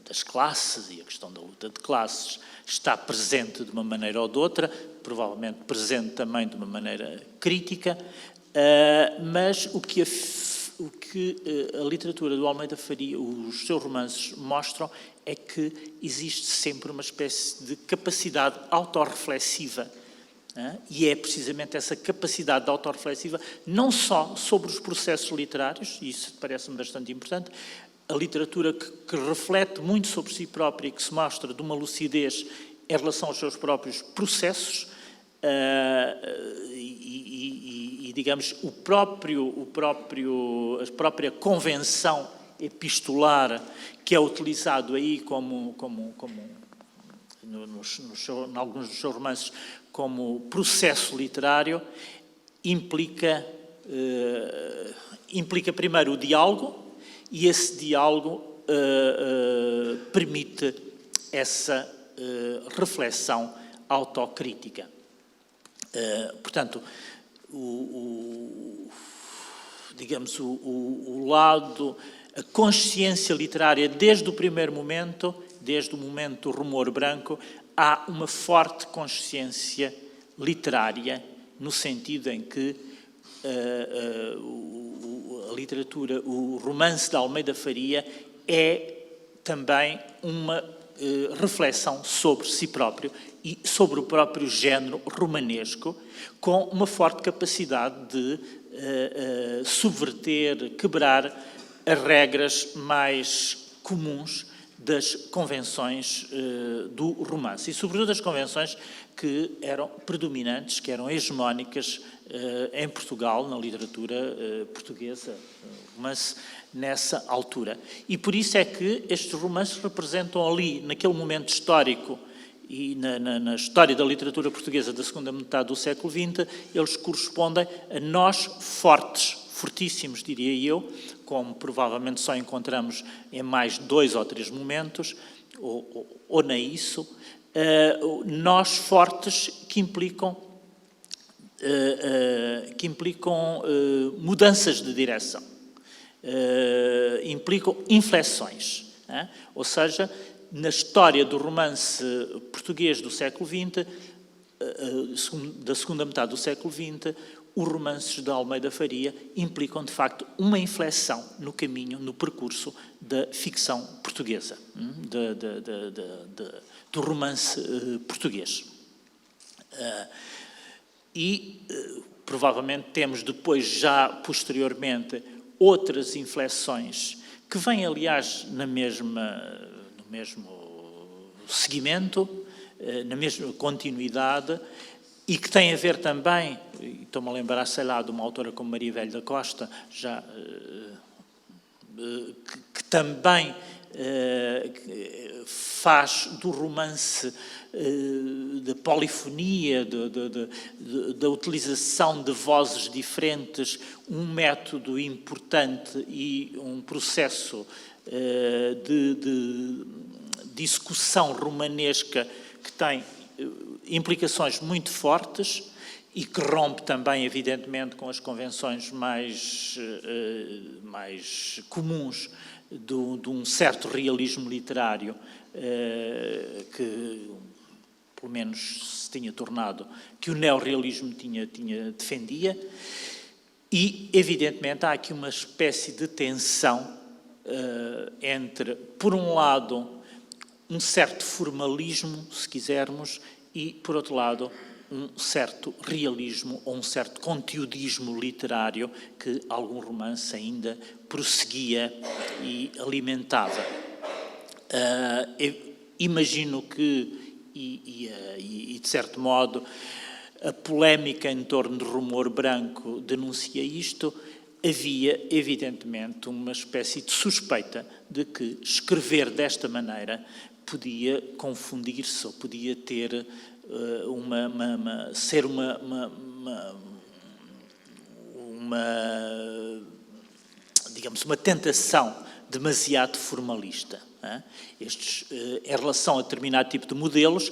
das classes e a questão da luta de classes está presente de uma maneira ou de outra, provavelmente presente também de uma maneira crítica, mas o que a literatura do Almeida Faria, os seus romances mostram, é que existe sempre uma espécie de capacidade autorreflexiva, e é precisamente essa capacidade autorreflexiva, não só sobre os processos literários, e isso parece-me bastante importante, a literatura que reflete muito sobre si própria e que se mostra de uma lucidez em relação aos seus próprios processos, digamos, a própria convenção epistolar que é utilizado aí como em alguns dos seus romances como processo literário, implica primeiro o diálogo, e esse diálogo permite essa reflexão autocrítica. Portanto, digamos, o lado, a consciência literária, desde o primeiro momento, desde o momento do Rumor Branco, há uma forte consciência literária, no sentido em que a literatura, o romance de Almeida Faria é também uma reflexão sobre si próprio e sobre o próprio género romanesco, com uma forte capacidade de subverter, quebrar as regras mais comuns das convenções do romance, e sobretudo das convenções que eram predominantes, que eram hegemónicas em Portugal, na literatura portuguesa, romance nessa altura. E por isso é que estes romances representam ali, naquele momento histórico e na história da literatura portuguesa da segunda metade do século XX, eles correspondem a nós fortíssimos, diria eu, como provavelmente só encontramos em mais 2 ou 3 momentos, ou nem isso, nós fortes que implicam mudanças de direção, implicam inflexões, ou seja, na história do romance português do século XX, da segunda metade do século XX, os romances de Almeida Faria implicam, de facto, uma inflexão no caminho, no percurso da ficção portuguesa, do romance português. Provavelmente temos depois, já posteriormente, outras inflexões que vêm, aliás, no mesmo seguimento, na mesma continuidade, e que têm a ver também, estou-me a lembrar, sei lá, de uma autora como Maria Velho da Costa, que também faz do romance, da polifonia, da utilização de vozes diferentes, um método importante e um processo de discussão romanesca que tem implicações muito fortes e que rompe também, evidentemente, com as convenções mais comuns de um certo realismo literário que, pelo menos, se tinha tornado, que o neorrealismo defendia. E, evidentemente, há aqui uma espécie de tensão entre, por um lado, um certo formalismo, se quisermos, e, por outro lado, um certo realismo ou um certo conteudismo literário que algum romance ainda prosseguia e alimentava. Imagino que, e de certo modo, a polémica em torno de Rumor Branco denuncia isto. Havia, evidentemente, uma espécie de suspeita de que escrever desta maneira podia confundir-se ou podia ter ser digamos, uma tentação demasiado formalista. Em relação a determinado tipo de modelos,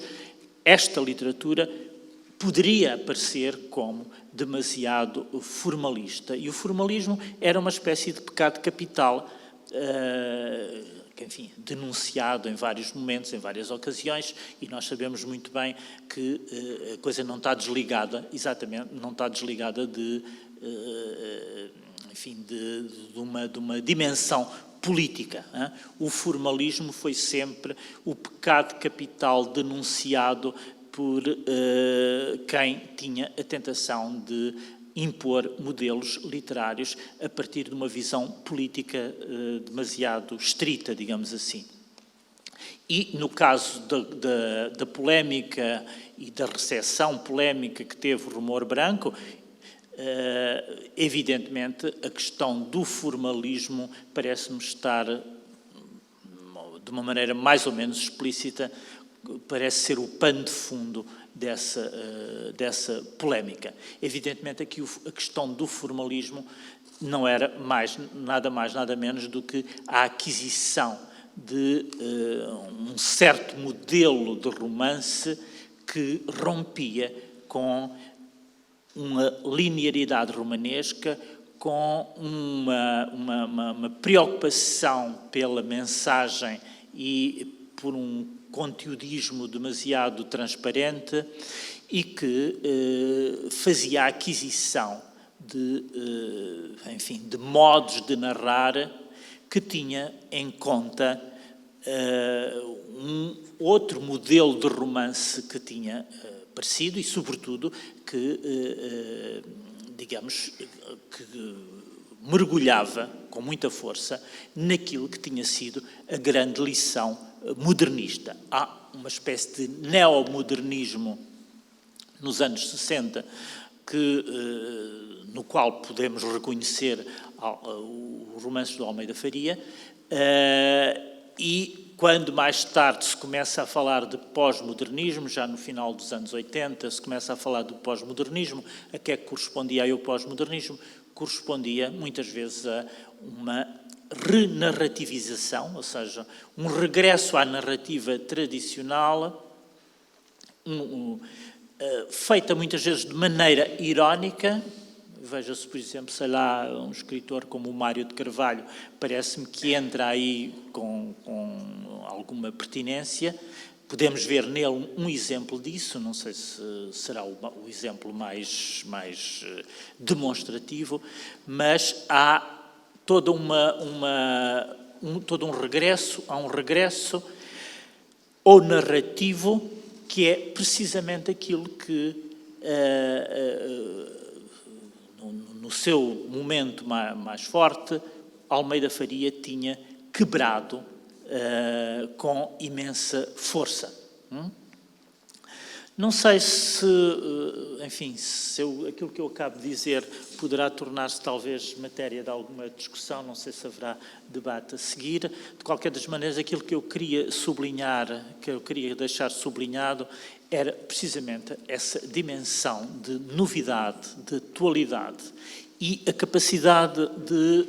esta literatura poderia aparecer como demasiado formalista. E o formalismo era uma espécie de pecado capital, enfim, denunciado em vários momentos, em várias ocasiões, e nós sabemos muito bem que a coisa não está desligada, exatamente, não está desligada de uma dimensão política. O formalismo foi sempre o pecado capital denunciado por quem tinha a tentação de impor modelos literários a partir de uma visão política demasiado estrita, digamos assim. E no caso da polémica e da recepção polémica que teve o Rumor Branco, evidentemente a questão do formalismo parece-me estar, de uma maneira mais ou menos explícita, parece ser o pano de fundo dessa polémica. Evidentemente aqui a questão do formalismo não era nada menos do que a aquisição de um certo modelo de romance que rompia com uma linearidade romanesca, com uma preocupação pela mensagem e por um conteudismo demasiado transparente e que fazia a aquisição de modos de narrar que tinha em conta um outro modelo de romance que tinha aparecido e, sobretudo, que, digamos, que mergulhava com muita força naquilo que tinha sido a grande lição modernista. Há uma espécie de neomodernismo nos anos 60, no qual podemos reconhecer o romance do Almeida Faria, e quando mais tarde se começa a falar de pós-modernismo, já no final dos anos 80, se começa a falar do pós-modernismo, a que é que correspondia aí o pós-modernismo? Correspondia muitas vezes a uma renarrativização, ou seja, um regresso à narrativa tradicional, feita muitas vezes de maneira irónica. Veja-se, por exemplo, sei lá, um escritor como o Mário de Carvalho, parece-me que entra aí com alguma pertinência. Podemos ver nele um exemplo disso, não sei se será o exemplo mais demonstrativo, mas há todo um regresso, ao narrativo, que é precisamente aquilo que, no seu momento mais forte, Almeida Faria tinha quebrado com imensa força. Não sei se, enfim, aquilo que eu acabo de dizer poderá tornar-se talvez matéria de alguma discussão, não sei se haverá debate a seguir. De qualquer das maneiras, aquilo que eu queria sublinhar, que eu queria deixar sublinhado, era precisamente essa dimensão de novidade, de atualidade e a capacidade de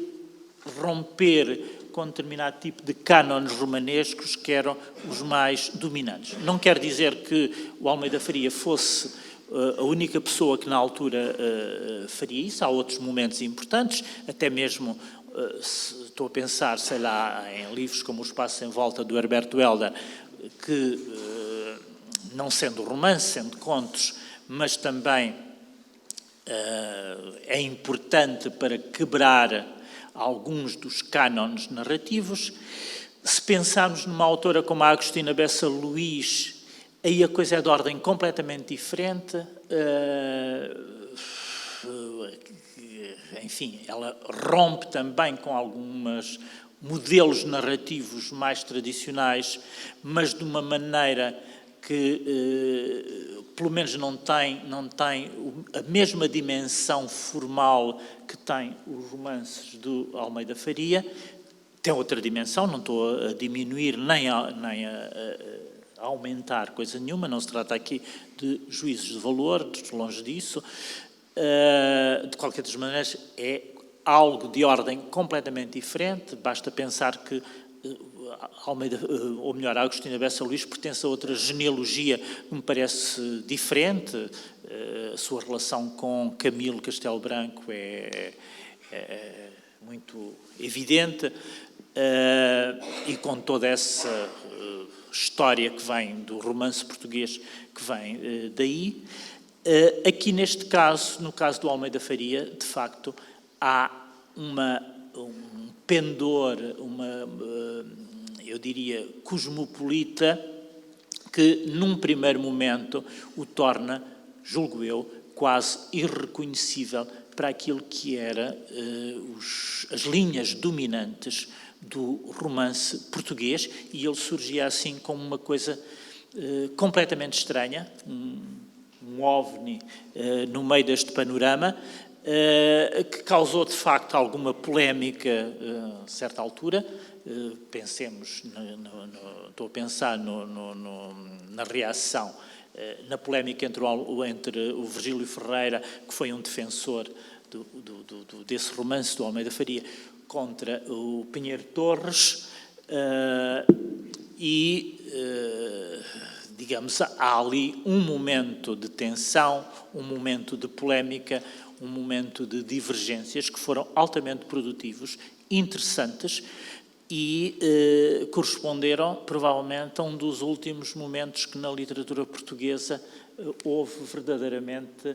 romper com determinado tipo de cânones romanescos que eram os mais dominantes. Não quer dizer que o Almeida Faria fosse a única pessoa que na altura faria isso. Há outros momentos importantes, até mesmo estou a pensar, sei lá, em livros como O Espaço em Volta, do Herberto Helder, que, não sendo romance, sendo contos, mas também é importante para quebrar alguns dos cânones narrativos. Se pensarmos numa autora como a Agostina Bessa Luís, aí a coisa é de ordem completamente diferente. Enfim, ela rompe também com alguns modelos narrativos mais tradicionais, mas de uma maneira que, pelo menos, não tem a mesma dimensão formal que tem os romances do Almeida Faria. Tem outra dimensão, não estou a diminuir nem a aumentar coisa nenhuma, não se trata aqui de juízos de valor, longe disso. De qualquer das maneiras, é algo de ordem completamente diferente. Basta pensar que Almeida, ou melhor, a Agostina Bessa Luís pertence a outra genealogia que me parece diferente. A sua relação com Camilo Castelo Branco é muito evidente, e com toda essa história que vem do romance português, que vem daí. Aqui neste caso, no caso do Almeida Faria, de facto, há um pendor, eu diria, cosmopolita, que num primeiro momento o torna, julgo eu, quase irreconhecível para aquilo que era as linhas dominantes do romance português, e ele surgia assim como uma coisa completamente estranha, um ovni no meio deste panorama, que causou de facto alguma polémica a certa altura. Pensemos, estou a pensar na reação, na polémica entre o Virgílio Ferreira, que foi um defensor desse romance do Almeida Faria, contra o Pinheiro Torres, digamos, há ali um momento de tensão, um momento de polémica, um momento de divergências que foram altamente produtivos, interessantes, e corresponderam provavelmente a um dos últimos momentos que na literatura portuguesa houve verdadeiramente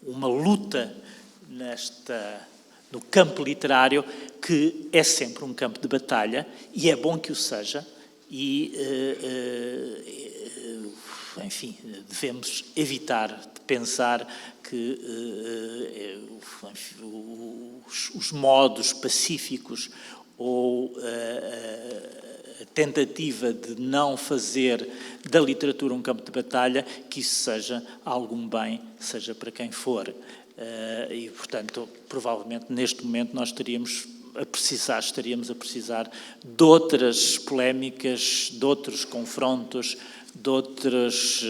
uma luta no campo literário, que é sempre um campo de batalha, e é bom que o seja, e, enfim, devemos evitar de pensar que os modos pacíficos ou a tentativa de não fazer da literatura um campo de batalha, que isso seja algum bem, seja para quem for. E, portanto, provavelmente neste momento nós estaríamos a precisar de outras polémicas, de outros confrontos, de outros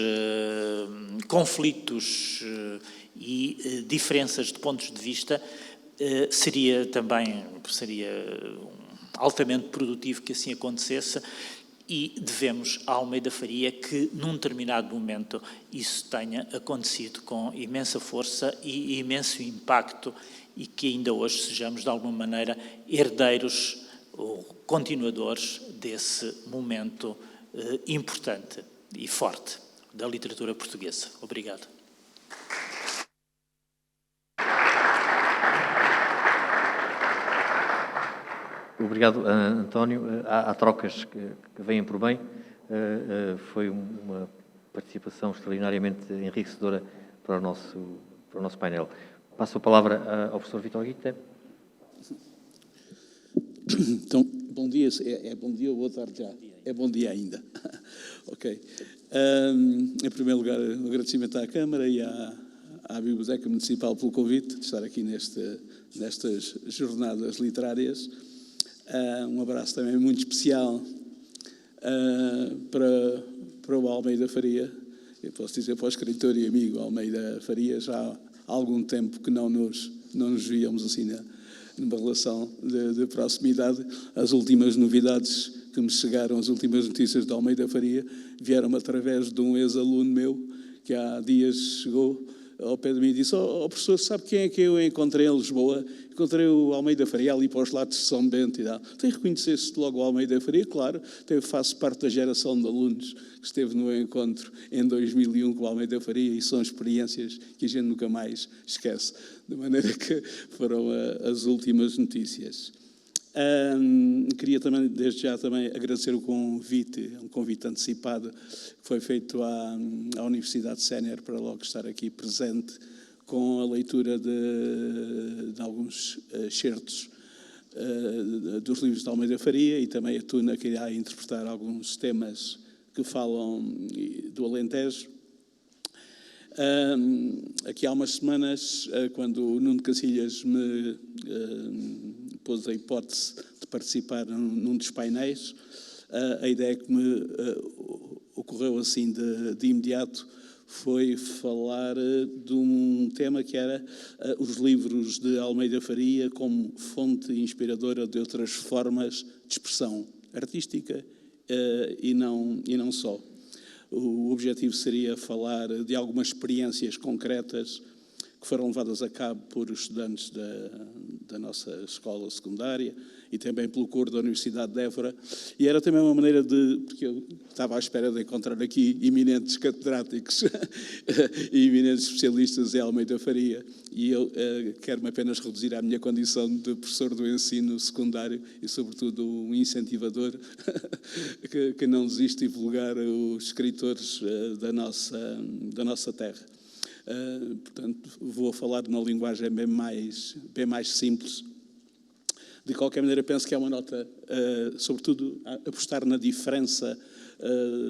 conflitos e diferenças de pontos de vista. Seria altamente produtivo que assim acontecesse, e devemos à Almeida Faria que, num determinado momento, isso tenha acontecido com imensa força e imenso impacto, e que ainda hoje sejamos, de alguma maneira, herdeiros ou continuadores desse momento importante e forte da literatura portuguesa. Obrigado. Obrigado, António. Há trocas que vêm por bem. Foi uma participação extraordinariamente enriquecedora para o nosso painel. Passo a palavra ao professor Vítor Guita. Então, bom dia. É bom dia ou boa tarde já? É bom dia ainda. Ok. Em primeiro lugar, um agradecimento à Câmara e à Biblioteca Municipal pelo convite de estar aqui nestas jornadas literárias. Um abraço também muito especial para o Almeida Faria. Eu posso dizer para o escritor e amigo Almeida Faria, já há algum tempo que não nos víamos assim numa relação de proximidade. As últimas novidades que me chegaram, as últimas notícias de Almeida Faria, vieram através de um ex-aluno meu que há dias chegou ao pé de mim e disse: professor, sabe quem é que eu encontrei em Lisboa? Encontrei o Almeida Faria ali para os lados de São Bento e tal. Tem reconhecer-se logo o Almeida Faria? Claro, eu faço parte da geração de alunos que esteve no encontro em 2001 com o Almeida Faria, e são experiências que a gente nunca mais esquece. De maneira que foram as últimas notícias. Queria também, desde já, também agradecer o convite, um convite antecipado que foi feito à Universidade Sénior para logo estar aqui presente com a leitura de alguns excertos dos livros de Almeida Faria, e também a Tuna que irá interpretar alguns temas que falam do Alentejo. Aqui há umas semanas, quando o Nuno Cacilhas me pôs a hipótese de participar num dos painéis, a ideia que me ocorreu assim de imediato foi falar de um tema que era os livros de Almeida Faria como fonte inspiradora de outras formas de expressão artística e não só. O objetivo seria falar de algumas experiências concretas que foram levadas a cabo por estudantes da nossa escola secundária e também pelo coro da Universidade de Évora. E era também uma maneira porque eu estava à espera de encontrar aqui eminentes catedráticos e eminentes especialistas em Almeida Faria. E eu quero-me apenas reduzir à minha condição de professor do ensino secundário e, sobretudo, um incentivador que não desiste de divulgar os escritores da nossa terra. Portanto, vou falar numa linguagem bem mais simples. De qualquer maneira, penso que é uma nota, sobretudo, apostar na diferença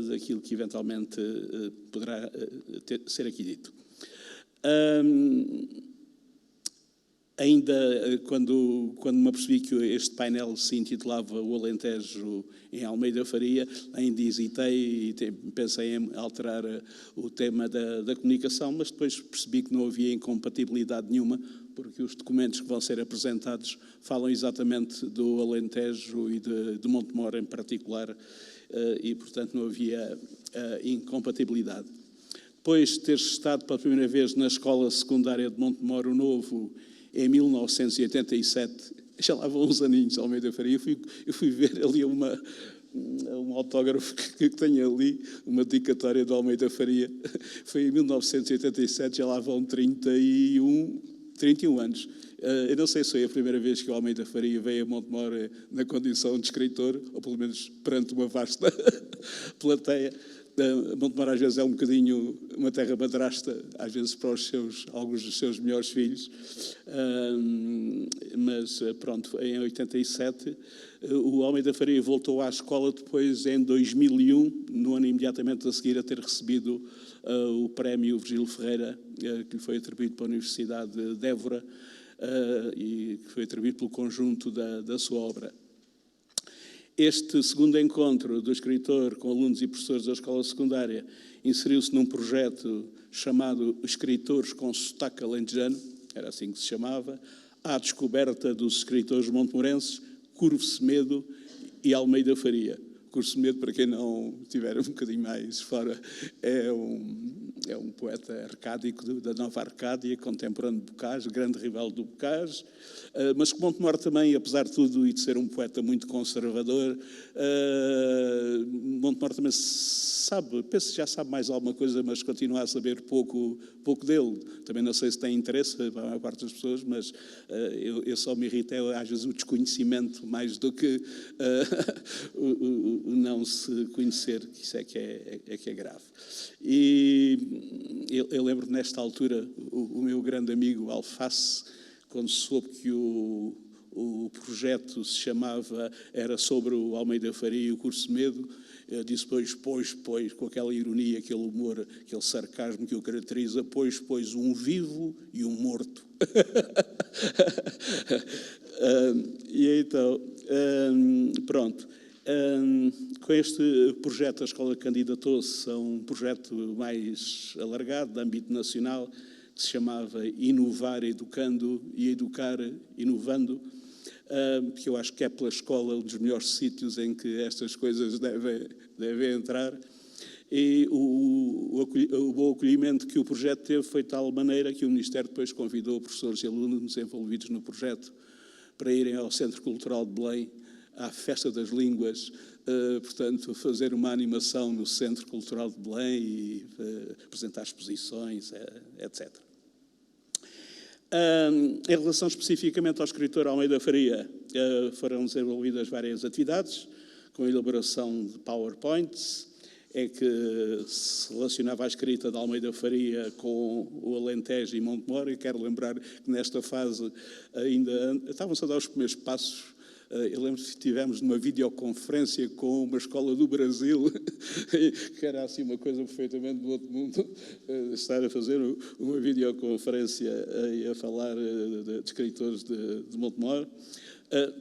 daquilo que eventualmente poderá ser aqui dito. Ainda quando me apercebi que este painel se intitulava O Alentejo em Almeida Faria, ainda hesitei e pensei em alterar o tema da comunicação, mas depois percebi que não havia incompatibilidade nenhuma, porque os documentos que vão ser apresentados falam exatamente do Alentejo e de Montemor em particular, e, portanto, não havia incompatibilidade. Depois de ter estado pela primeira vez na escola secundária de Montemor o Novo, em 1987, já lá vão uns aninhos, Almeida Faria, eu fui ver ali um autógrafo que tenho ali, uma dedicatória do Almeida Faria. Foi em 1987, já lá vão 31 31 anos. Eu não sei se foi a primeira vez que o Almeida Faria veio a Montemor na condição de escritor, ou pelo menos perante uma vasta plateia. Montemor às vezes é um bocadinho uma terra madrasta, às vezes para alguns dos seus melhores filhos, mas pronto, em 87 o Almeida Faria voltou à escola depois em 2001, no ano imediatamente a seguir a ter recebido o prémio Virgílio Ferreira, que lhe foi atribuído pela Universidade de Évora e que foi atribuído pelo conjunto da sua obra. Este segundo encontro do escritor com alunos e professores da escola secundária inseriu-se num projeto chamado Escritores com Sotaque Alentejano, era assim que se chamava, à descoberta dos escritores montemorenses, Curvo Semedo e Almeida Faria. Curvo Semedo, para quem não estiver um bocadinho mais fora, é um poeta arcádico da Nova Arcádia, contemporâneo de Bocage, grande rival do Bocage, mas que Montemor também, apesar de tudo, e de ser um poeta muito conservador, Montemor também sabe, penso que já sabe mais alguma coisa, mas continua a saber pouco dele. Também não sei se tem interesse para a maior parte das pessoas, mas eu só me irrito às vezes o desconhecimento mais do que o não se conhecer, que isso é que é grave. E eu lembro nesta altura, o meu grande amigo Alface, quando soube que o projeto era sobre o Almeida Faria e o Curvo Semedo, disse, pois, com aquela ironia, aquele humor, aquele sarcasmo que o caracteriza, pois, um vivo e um morto. E então, pronto. Com este projeto, a escola candidatou-se a um projeto mais alargado, de âmbito nacional, que se chamava Inovar Educando e Educar Inovando, que eu acho que é pela escola um dos melhores sítios em que estas coisas devem entrar. E o bom acolhimento que o projeto teve foi de tal maneira que o Ministério depois convidou professores e alunos envolvidos no projeto para irem ao Centro Cultural de Belém, à Festa das Línguas, portanto, fazer uma animação no Centro Cultural de Belém e apresentar exposições, etc. Em relação especificamente ao escritor Almeida Faria, foram desenvolvidas várias atividades, com a elaboração de PowerPoints, que se relacionava a escrita de Almeida Faria com o Alentejo e Montemor, e quero lembrar que nesta fase ainda estavam-se a dar os primeiros passos. Eu lembro que estivemos numa videoconferência com uma escola do Brasil, que era assim uma coisa perfeitamente do outro mundo, estar a fazer uma videoconferência e a falar de escritores de Montemor.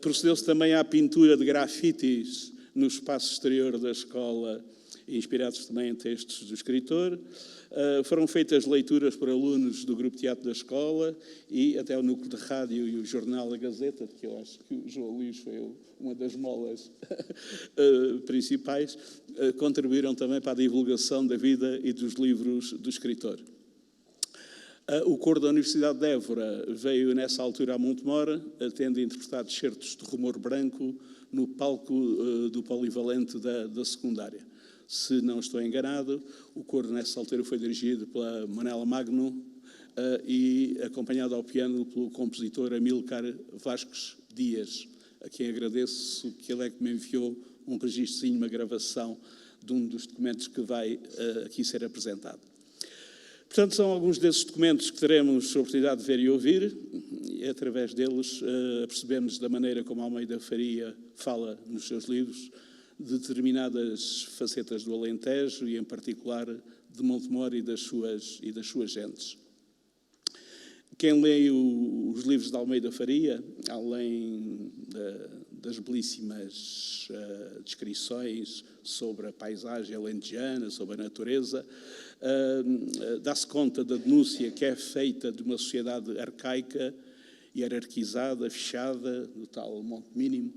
Procedeu-se também à pintura de grafites no espaço exterior da escola, inspirados também em textos do escritor. Foram feitas leituras por alunos do Grupo Teatro da Escola e até o Núcleo de Rádio e o Jornal A Gazeta, que eu acho que o João Luís foi uma das molas principais, contribuíram também para a divulgação da vida e dos livros do escritor. O coro da Universidade de Évora veio nessa altura a Montemor, tendo interpretado certos de Rumor Branco no palco do polivalente da secundária. Se não estou enganado, o coro nessa altura foi dirigido pela Manela Magno e acompanhado ao piano pelo compositor Amílcar Vasques Dias, a quem agradeço que ele é que me enviou um registrozinho, uma gravação de um dos documentos que vai aqui ser apresentado. Portanto, são alguns desses documentos que teremos a oportunidade de ver e ouvir, e através deles percebemos da maneira como Almeida Faria fala nos seus livros, determinadas facetas do Alentejo e, em particular, de Montemor e das suas gentes. Quem lê os livros de Almeida Faria, além das belíssimas descrições sobre a paisagem alentejana, sobre a natureza, dá-se conta da denúncia que é feita de uma sociedade arcaica, hierarquizada, fechada, do tal monte mínimo,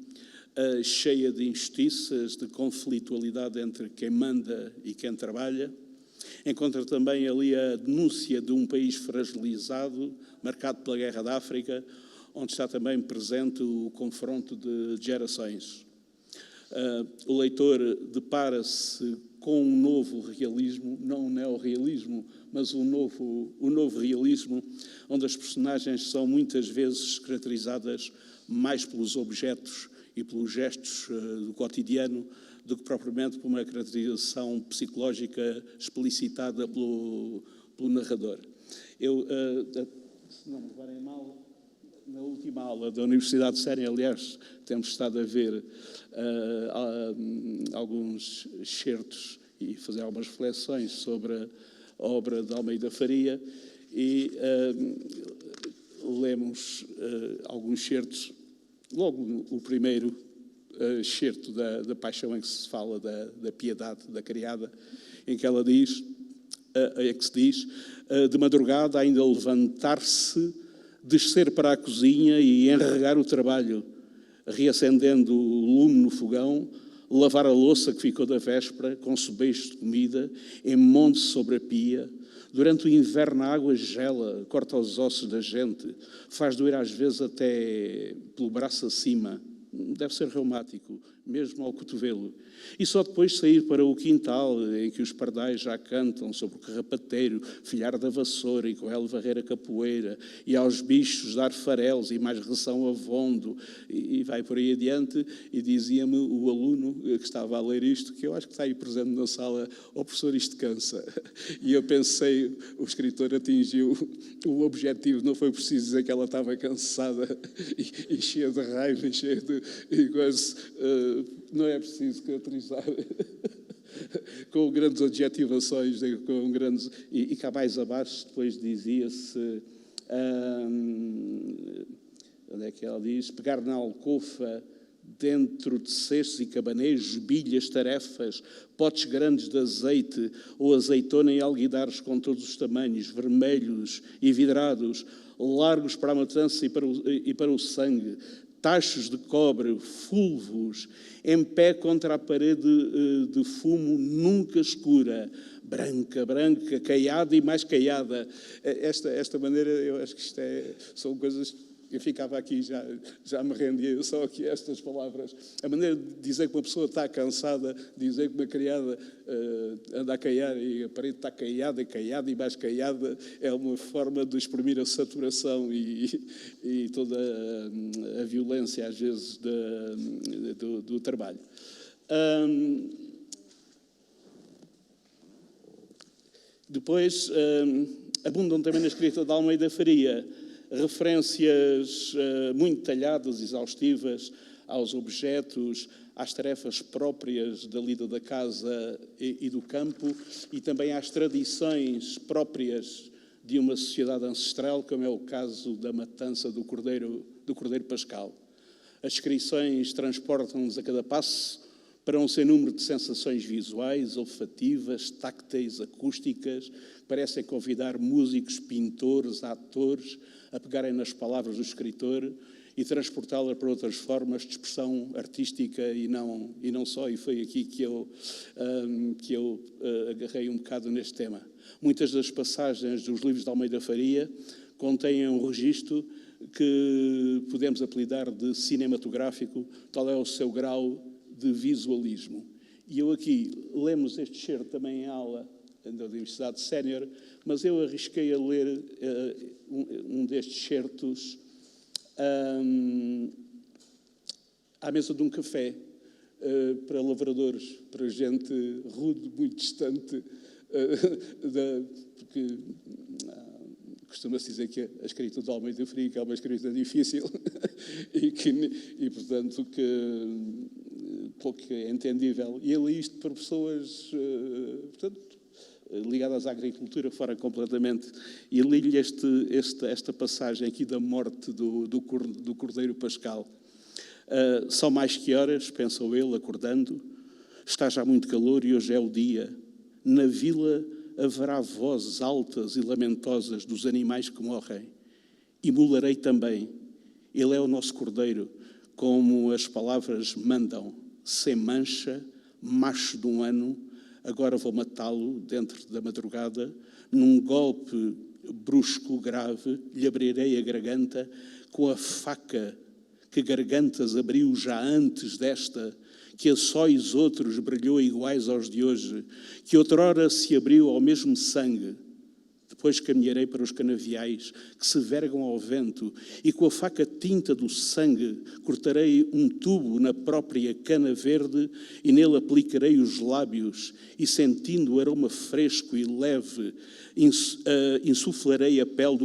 cheia de injustiças, de conflitualidade entre quem manda e quem trabalha. Encontra também ali a denúncia de um país fragilizado, marcado pela Guerra da África, onde está também presente o confronto de gerações. O leitor depara-se com um novo realismo, não um neorrealismo, mas um novo realismo, onde as personagens são muitas vezes caracterizadas mais pelos objetos e pelos gestos do cotidiano do que propriamente por uma caracterização psicológica explicitada pelo narrador. Eu, se não me levarem mal, na última aula da Universidade de Sénia, aliás, temos estado a ver alguns excertos e fazer algumas reflexões sobre a obra de Almeida Faria e lemos alguns excertos. Logo, o primeiro excerto da Paixão, em que se fala da piedade da criada, em que ela diz, de madrugada ainda levantar-se, descer para a cozinha e enregar o trabalho, reacendendo o lume no fogão, lavar a louça que ficou da véspera, com sobejos de comida, em monte sobre a pia. Durante o inverno a água gela, corta os ossos da gente, faz doer às vezes até pelo braço acima. Deve ser reumático, mesmo ao cotovelo. E só depois sair para o quintal, em que os pardais já cantam sobre o carrapateiro, filhar da vassoura e com ela varrer a capoeira, e aos bichos dar farelos e mais ração a vondo, e vai por aí adiante. E dizia-me o aluno que estava a ler isto, que eu acho que está aí presente na sala: "Oh, professor, isto cansa." E eu pensei, o escritor atingiu o objetivo, não foi preciso dizer que ela estava cansada e cheia de raiva e cheia de... E quase, não é preciso caracterizar com grandes adjetivações, com grandes... E cá mais abaixo depois dizia-se... onde é que ela diz? Pegar na alcofa, dentro de cestos e cabanejos, bilhas, tarefas, potes grandes de azeite ou azeitona e alguidares com todos os tamanhos, vermelhos e vidrados, largos para a matança e para o sangue, tachos de cobre, fulvos, em pé contra a parede de fumo nunca escura, branca, branca, caiada e mais caiada. Esta maneira, eu acho que são coisas... Eu ficava aqui, já me rendia só aqui a estas palavras. A maneira de dizer que uma pessoa está cansada, dizer que uma criada anda a caiar e a parede está caiada e mais caiada, é uma forma de exprimir a saturação e toda a violência, às vezes, do trabalho. Depois, abundam também na escrita de Almeida Faria referências muito detalhadas, exaustivas, aos objetos, às tarefas próprias da lida da casa e do campo, e também às tradições próprias de uma sociedade ancestral, como é o caso da matança do Cordeiro Pascal. As descrições transportam-nos a cada passo para um sem número de sensações visuais, olfativas, tácteis, acústicas, que parecem convidar músicos, pintores, atores a pegarem nas palavras do escritor e transportá-las para outras formas de expressão artística e não só. E foi aqui que eu agarrei um bocado neste tema. Muitas das passagens dos livros de Almeida Faria contêm um registro que podemos apelidar de cinematográfico, tal é o seu grau de visualismo. E eu aqui lemos este excerto também em aula da Universidade Sénior, mas eu arrisquei a ler um destes excertos à mesa de um café para lavradores, para gente rude, muito distante, porque costuma-se dizer que a escrita de Almeida Faria é uma escrita difícil e portanto, que pouco é entendível. E ele isto para pessoas, portanto, ligadas à agricultura fora completamente. E li-lhe esta passagem aqui da morte do Cordeiro Pascal. São mais que horas, pensou ele, acordando. Está já muito calor e hoje é o dia. Na vila haverá vozes altas e lamentosas dos animais que morrem. Imolarei também. Ele é o nosso Cordeiro, como as palavras mandam. Sem mancha, macho de um ano, agora vou matá-lo dentro da madrugada, num golpe brusco, grave, lhe abrirei a garganta com a faca que gargantas abriu já antes desta, que a sóis outros brilhou iguais aos de hoje, que outrora se abriu ao mesmo sangue. Depois caminharei para os canaviais que se vergam ao vento e com a faca tinta do sangue cortarei um tubo na própria cana verde e nele aplicarei os lábios e sentindo o aroma fresco e leve insuflarei a pele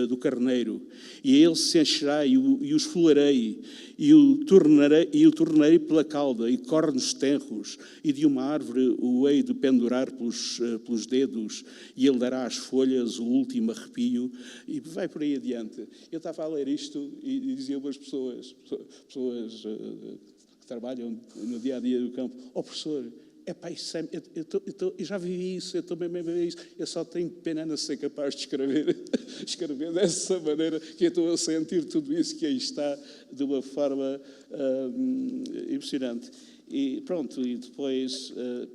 do carneiro e a ele se encherá e o esfolarei e o tornarei pela cauda e cornos tenros e de uma árvore o hei de pendurar pelos dedos e ele dará às folhas o último arrepio e vai por aí adiante. Eu estava a ler isto e dizia umas pessoas que trabalham no dia-a-dia do campo, professor, eu já vivi isso, eu também vivi isso, eu só tenho pena de não ser capaz de escrever dessa maneira, que eu estou a sentir tudo isso que aí está de uma forma impressionante. E pronto, e depois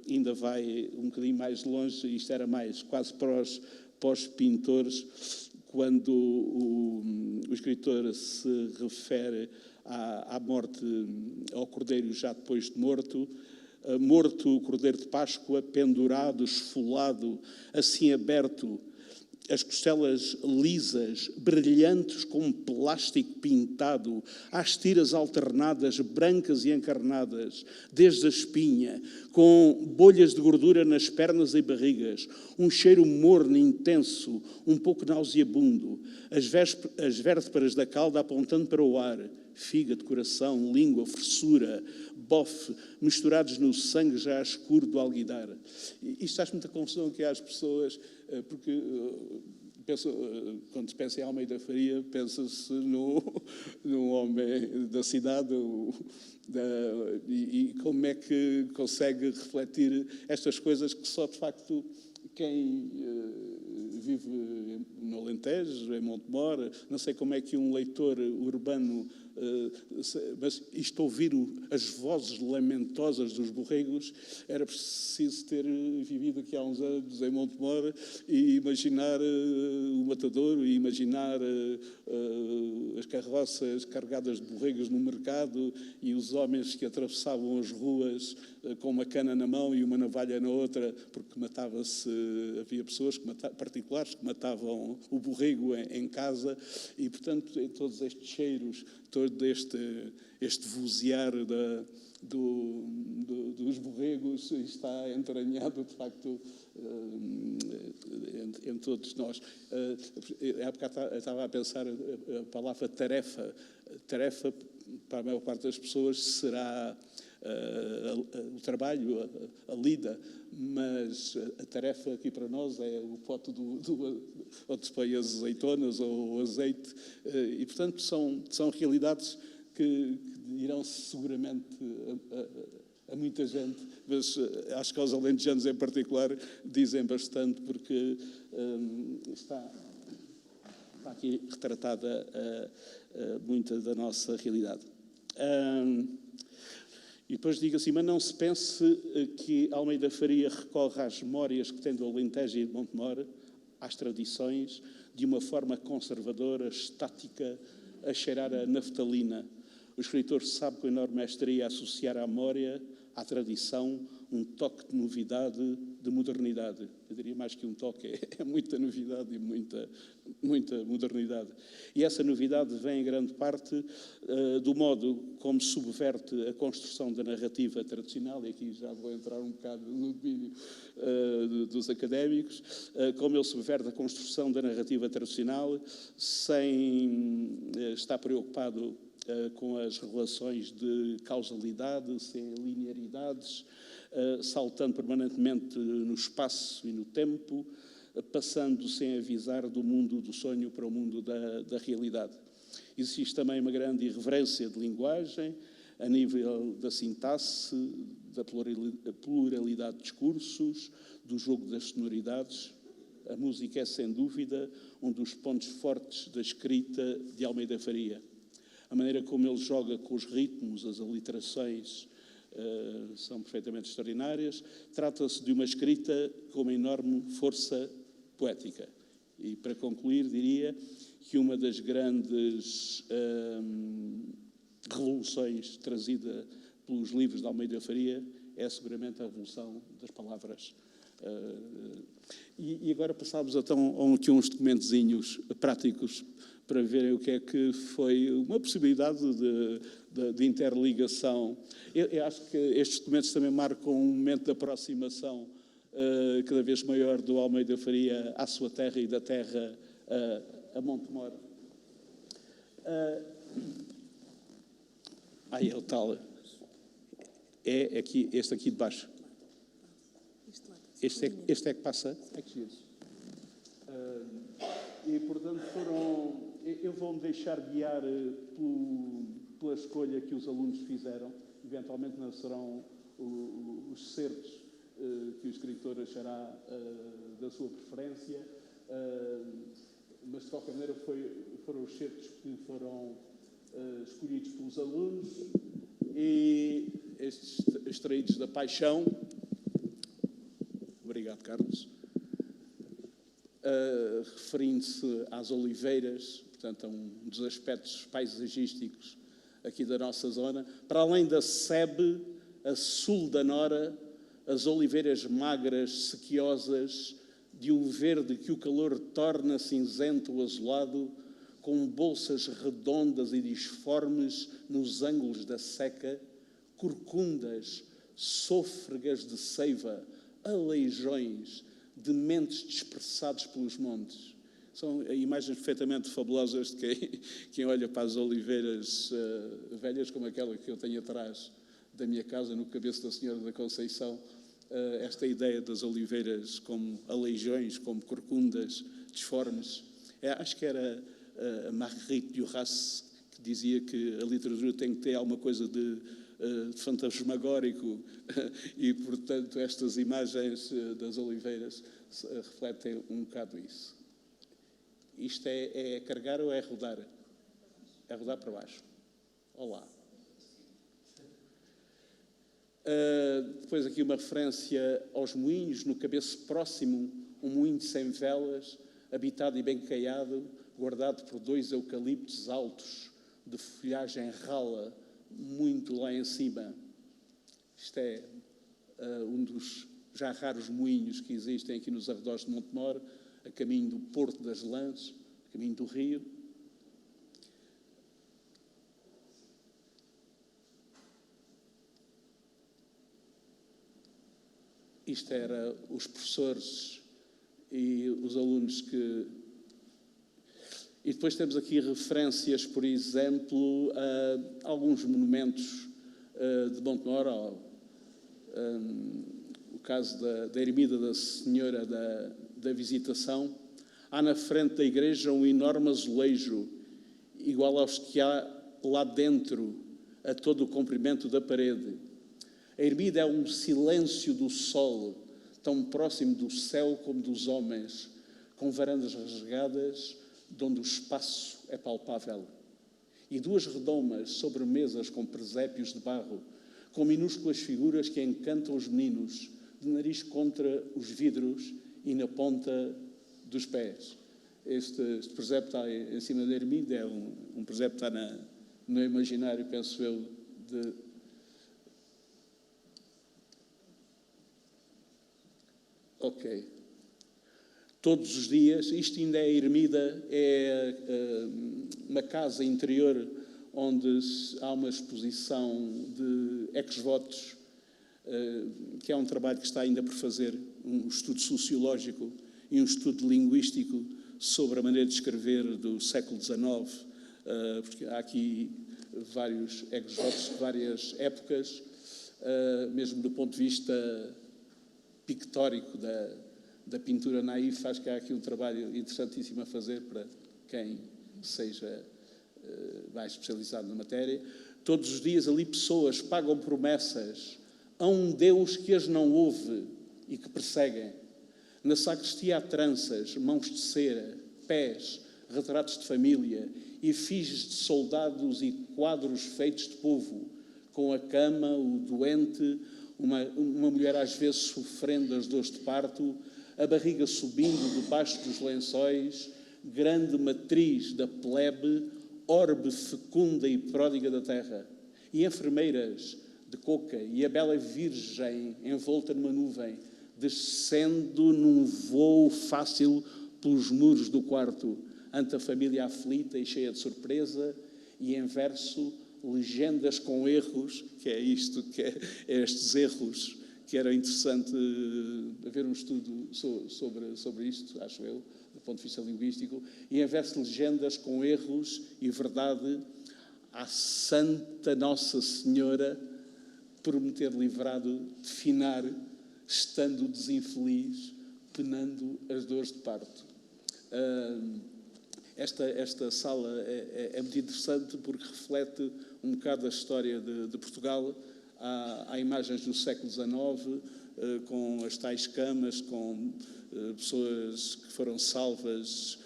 ainda vai um bocadinho mais longe, isto era mais quase para os pintores, quando o escritor se refere à morte, ao cordeiro já depois de morto, morto o cordeiro de Páscoa, pendurado, esfolado, assim aberto, as costelas lisas, brilhantes como plástico pintado, às tiras alternadas, brancas e encarnadas, desde a espinha, com bolhas de gordura nas pernas e barrigas, um cheiro morno intenso, um pouco nauseabundo, as vértebras da cauda apontando para o ar, fígado, coração, língua, fressura, bofe, misturados no sangue já escuro do alguidar. Isto faz muita confusão aqui às pessoas, porque quando se pensa em Almeida Faria, pensa-se num homem da cidade, e como é que consegue refletir estas coisas que só de facto quem vive no Alentejo, em Montemor, não sei como é que um leitor urbano, mas isto ouvir as vozes lamentosas dos borregos, era preciso ter vivido aqui há uns anos em Montemor e imaginar o matadouro e imaginar as carroças carregadas de borregos no mercado e os homens que atravessavam as ruas com uma cana na mão e uma navalha na outra, porque havia pessoas particulares que matavam o borrego em casa e, portanto, todos estes cheiros, todo este vozear dos borregos está entranhado, de facto, em todos nós. Há bocado estava a pensar a palavra tarefa. Tarefa, para a maior parte das pessoas, será o trabalho, a lida, mas a tarefa aqui para nós é o pote onde se põe as azeitonas ou o azeite, e portanto são realidades que irão seguramente a muita gente, mas acho que aos alentejanos em particular dizem bastante, porque está aqui retratada muita da nossa realidade. E depois digo assim, mas não se pense que Almeida Faria recorre às memórias que tem do Alentejo e de Montemor, às tradições, de uma forma conservadora, estática, a cheirar a naftalina. O escritor sabe com enorme mestria associar à memória, à tradição, um toque de novidade, de modernidade. Eu diria mais que um toque, é muita novidade e muita modernidade. E essa novidade vem em grande parte do modo como subverte a construção da narrativa tradicional, e aqui já vou entrar um bocado no domínio dos académicos, como ele subverte a construção da narrativa tradicional sem estar preocupado com as relações de causalidade, sem linearidades, saltando permanentemente no espaço e no tempo, passando sem avisar do mundo do sonho para o mundo da realidade. Existe também uma grande irreverência de linguagem, a nível da sintaxe, da pluralidade de discursos, do jogo das sonoridades. A música é, sem dúvida, um dos pontos fortes da escrita de Almeida Faria. A maneira como ele joga com os ritmos, as aliterações, são perfeitamente extraordinárias. Trata-se de uma escrita com uma enorme força poética. E, para concluir, diria que uma das grandes revoluções trazida pelos livros de Almeida Faria é seguramente a revolução das palavras. E agora passávamos então aqui uns documentozinhos práticos para verem o que é que foi uma possibilidade de interligação. Eu acho que estes documentos também marcam um momento de aproximação cada vez maior do Almeida Faria à sua terra e da terra a Montemor. Aí é o tal. É aqui, este aqui de baixo. Este é que passa. É que giro. E, portanto, eu vou-me deixar guiar pela escolha que os alunos fizeram. Eventualmente não serão os certos que o escritor achará da sua preferência, mas, de qualquer maneira, foram os certos que foram escolhidos pelos alunos. E estes extraídos da Paixão. Obrigado, Carlos. Referindo-se às oliveiras, portanto, a um dos aspectos paisagísticos aqui da nossa zona. Para além da sebe, a sul da Nora, as oliveiras magras, sequiosas, de um verde que o calor torna cinzento ou azulado, com bolsas redondas e disformes nos ângulos da seca, corcundas, sôfregas de seiva, aleijões, dementes dispersados pelos montes. São imagens perfeitamente fabulosas de quem olha para as oliveiras velhas, como aquela que eu tenho atrás da minha casa, no cabeço da Senhora da Conceição. Esta ideia das oliveiras como aleijões, como corcundas, disformes. Acho que era a Marguerite Duras que dizia que a literatura tem que ter alguma coisa de fantasmagórico e, portanto, estas imagens das oliveiras refletem um bocado isso. Isto é carregar ou é rodar? É rodar para baixo. Olá. Depois aqui uma referência aos moinhos, no cabeço próximo, um moinho de 100 velas, habitado e bem caiado, guardado por 2 eucaliptos altos, de folhagem rala, muito lá em cima. Isto é um dos já raros moinhos que existem aqui nos arredores de Montemor, a caminho do Porto das Lãs, a caminho do Rio. Isto era os professores e os alunos que... E depois temos aqui referências, por exemplo, a alguns monumentos de Montemor, o caso da ermida da Senhora da Visitação. Há na frente da igreja um enorme azulejo, igual aos que há lá dentro, a todo o comprimento da parede. A ermida é um silêncio do sol, tão próximo do céu como dos homens, com varandas rasgadas, de onde o espaço é palpável. E 2 redomas sobre mesas com presépios de barro, com minúsculas figuras que encantam os meninos, de nariz contra os vidros e na ponta dos pés. Este presépio está em cima da ermida, é um presépio que está no imaginário, penso eu, de... Ok. Todos os dias, isto ainda é a ermida, é uma casa interior onde há uma exposição de ex-votos, que é um trabalho que está ainda por fazer, um estudo sociológico e um estudo linguístico sobre a maneira de escrever do século XIX, porque há aqui vários ex-votos de várias épocas, mesmo do ponto de vista pictórico da pintura naif. Acho que há aqui um trabalho interessantíssimo a fazer para quem seja mais especializado na matéria. Todos os dias ali pessoas pagam promessas a um Deus que as não ouve e que perseguem. Na sacristia há tranças, mãos de cera, pés, retratos de família, efígies de soldados e quadros feitos de povo, com a cama, o doente, uma mulher às vezes sofrendo as dores de parto, a barriga subindo debaixo dos lençóis, grande matriz da plebe, orbe fecunda e pródiga da terra, e enfermeiras de coca, e a bela virgem envolta numa nuvem, descendo num voo fácil pelos muros do quarto, ante a família aflita e cheia de surpresa, e em verso, legendas com erros, que é isto, que é estes erros, que era interessante haver um estudo sobre isto, acho eu, do ponto de vista linguístico, e em verso, legendas com erros e verdade, à Santa Nossa Senhora, por me ter livrado de finar, estando desinfeliz, penando as dores de parto. Esta sala é muito interessante porque reflete um bocado a história de Portugal. Há imagens do século XIX, com as tais camas, com pessoas que foram salvas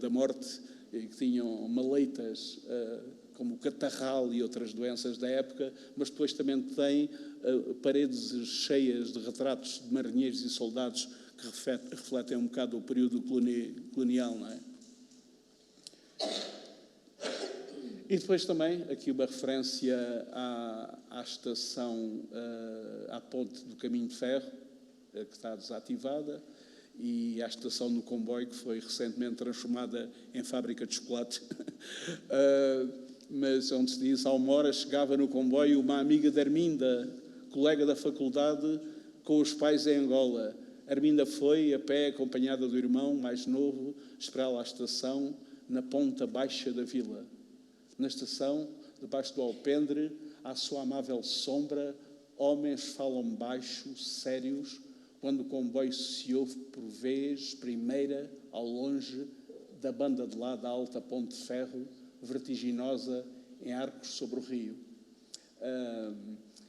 da morte e que tinham maleitas, como o catarral e outras doenças da época, mas depois também tem paredes cheias de retratos de marinheiros e soldados que refletem um bocado o período colonial, não é? E depois também aqui uma referência à estação, à ponte do Caminho de Ferro, que está desativada, e à estação do comboio, que foi recentemente transformada em fábrica de chocolate. Mas onde se diz, há uma hora chegava no comboio uma amiga de Arminda, colega da faculdade, com os pais em Angola. Arminda foi a pé, acompanhada do irmão mais novo, esperá-la à estação, na ponta baixa da vila. Na estação, debaixo do alpendre, à sua amável sombra, homens falam baixo, sérios, quando o comboio se ouve por vez primeira, ao longe, da banda de lá da alta ponte de ferro, vertiginosa, em arcos sobre o rio.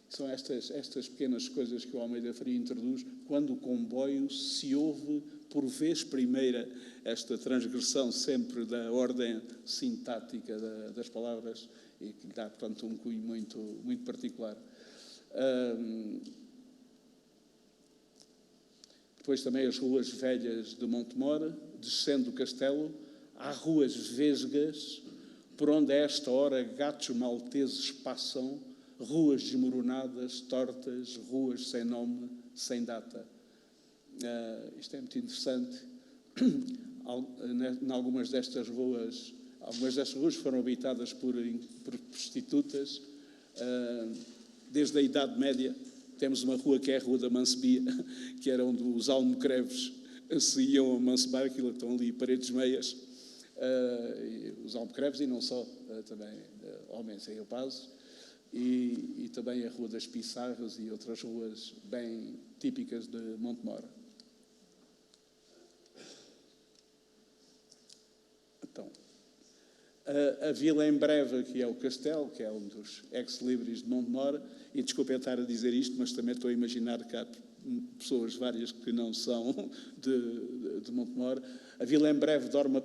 São estas pequenas coisas que o Almeida Faria introduz, quando o comboio se ouve por vez primeira, esta transgressão sempre da ordem sintática das palavras, e que dá, portanto, um cunho muito, muito particular. Depois também as ruas velhas de Montemor, descendo do castelo, há ruas vesgas, por onde a esta hora gatos malteses passam, ruas desmoronadas, tortas, ruas sem nome, sem data. Isto é muito interessante. Em algumas destas ruas foram habitadas por prostitutas. Desde a Idade Média, temos uma rua que é a Rua da Mancebia, que era onde os almocreves se iam a mancebar, aquilo estão ali paredes meias. Os almocreves e não só, também homens em rapazes. E também a Rua das Pissarras e outras ruas bem típicas de Montemor. Então, a vila em breve, que é o Castelo, que é um dos ex-libris de Montemor, e desculpem estar a dizer isto, mas também estou a imaginar que há pessoas várias que não são de Montemor. A vila em breve dorme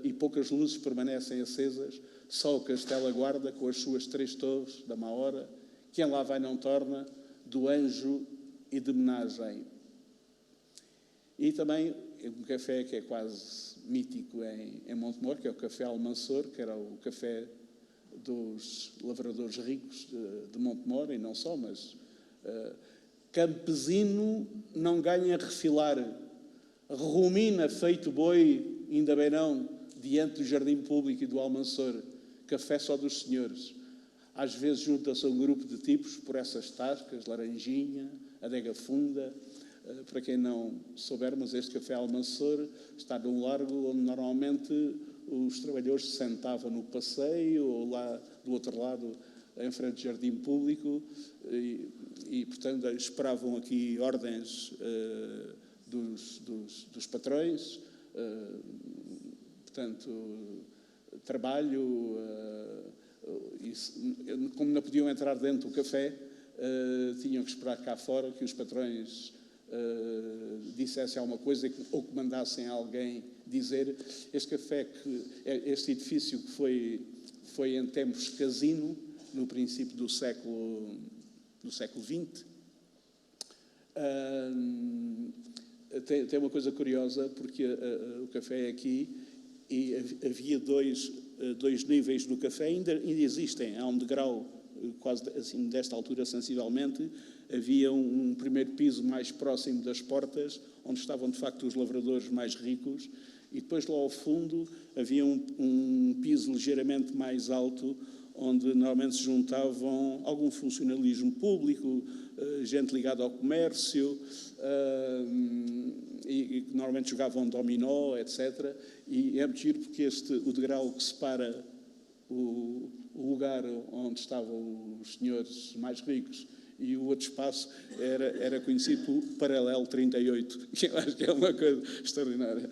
e poucas luzes permanecem acesas, só o Castelo aguarda com as suas 3 torres da má hora, quem lá vai não torna, do anjo e de menagem. E também um café que é quase mítico em Montemor, que é o Café Almanzor, que era o café dos lavradores ricos de Montemor, e não só, mas campesino não ganha refilar, rumina feito boi, ainda bem não, diante do jardim público e do Almanzor, café só dos senhores. Às vezes junta-se um grupo de tipos por essas tascas, laranjinha, adega funda. Para quem não souber, mas este Café Almanzor está num largo onde normalmente os trabalhadores se sentavam no passeio ou lá do outro lado, em frente do jardim público, e portanto, esperavam aqui ordens dos patrões, portanto, trabalho, como não podiam entrar dentro do café, tinham que esperar cá fora que os patrões dissessem alguma coisa ou que mandassem alguém dizer. Este café, este edifício que foi em tempos casino, no princípio do século XX, tem uma coisa curiosa, porque o café é aqui e havia 2 2 níveis do café, ainda existem. Há um degrau, quase assim, desta altura sensivelmente. Havia um primeiro piso mais próximo das portas, onde estavam de facto os lavradores mais ricos, e depois lá ao fundo havia um piso ligeiramente mais alto, onde normalmente se juntavam algum funcionalismo público, gente ligada ao comércio, e normalmente jogavam dominó, etc. E é muito giro porque o degrau que separa o lugar onde estavam os senhores mais ricos e o outro espaço era conhecido por Paralelo 38, que eu acho que é uma coisa extraordinária.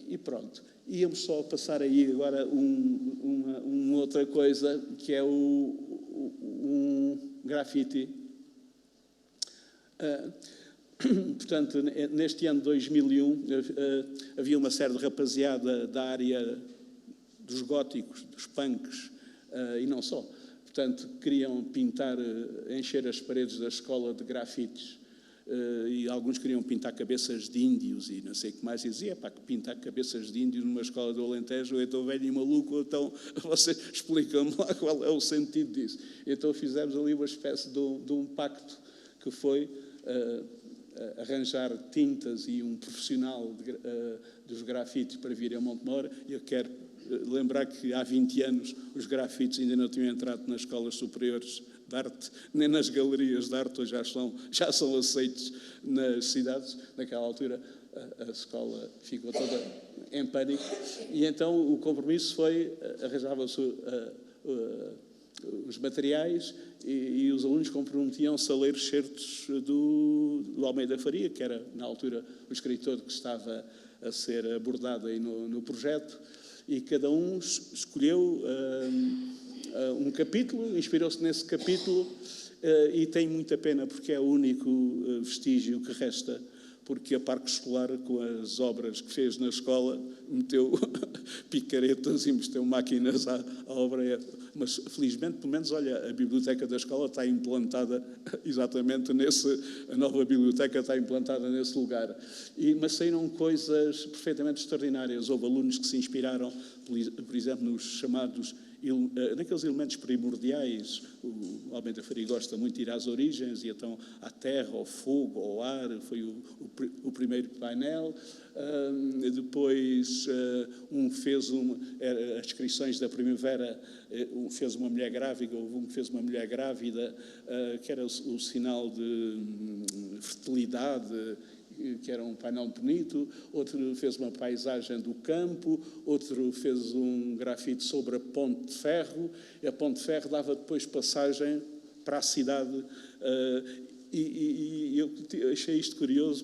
E pronto. Íamos só passar aí agora uma outra coisa, que é um grafite. Portanto, neste ano de 2001, havia uma série de rapaziada da área dos góticos, dos punks, e não só. Portanto, queriam pintar, encher as paredes da escola de grafites, e alguns queriam pintar cabeças de índios e não sei o que mais. E dizia, pá, que pintar cabeças de índios numa escola do Alentejo, eu estou velho e maluco, então você explica-me lá qual é o sentido disso. Então fizemos ali uma espécie de um pacto, que foi arranjar tintas e um profissional dos grafites para vir a Montemor. Eu quero lembrar que há 20 anos os grafites ainda não tinham entrado nas escolas superiores de arte, nem nas galerias de arte, hoje já são aceitos nas cidades. Naquela altura a escola ficou toda em pânico, e então o compromisso foi, arranjava-se os materiais e os alunos comprometiam-se a ler excertos do Almeida Faria, que era na altura o escritor que estava a ser abordado aí no projeto, e cada um escolheu um capítulo, inspirou-se nesse capítulo, e tem muita pena porque é o único vestígio que resta, porque a Parque Escolar, com as obras que fez na escola, meteu picaretas e meteu máquinas à obra. Mas, felizmente, pelo menos, olha, a biblioteca da escola está implantada exatamente a nova biblioteca está implantada nesse lugar. Mas saíram coisas perfeitamente extraordinárias. Houve alunos que se inspiraram, por exemplo, nos chamados naqueles elementos primordiais. O Almeida Faria gosta muito de ir às origens, e então à terra, ao fogo, ao ar, foi o primeiro painel. Depois fez as descrições da primavera, fez uma mulher grávida, houve um que fez uma mulher grávida, que era o sinal de fertilidade, que era um painel bonito. Outro fez uma paisagem do campo, outro fez um grafite sobre a Ponte de Ferro, e a Ponte de Ferro dava depois passagem para a cidade. E eu achei isto curioso,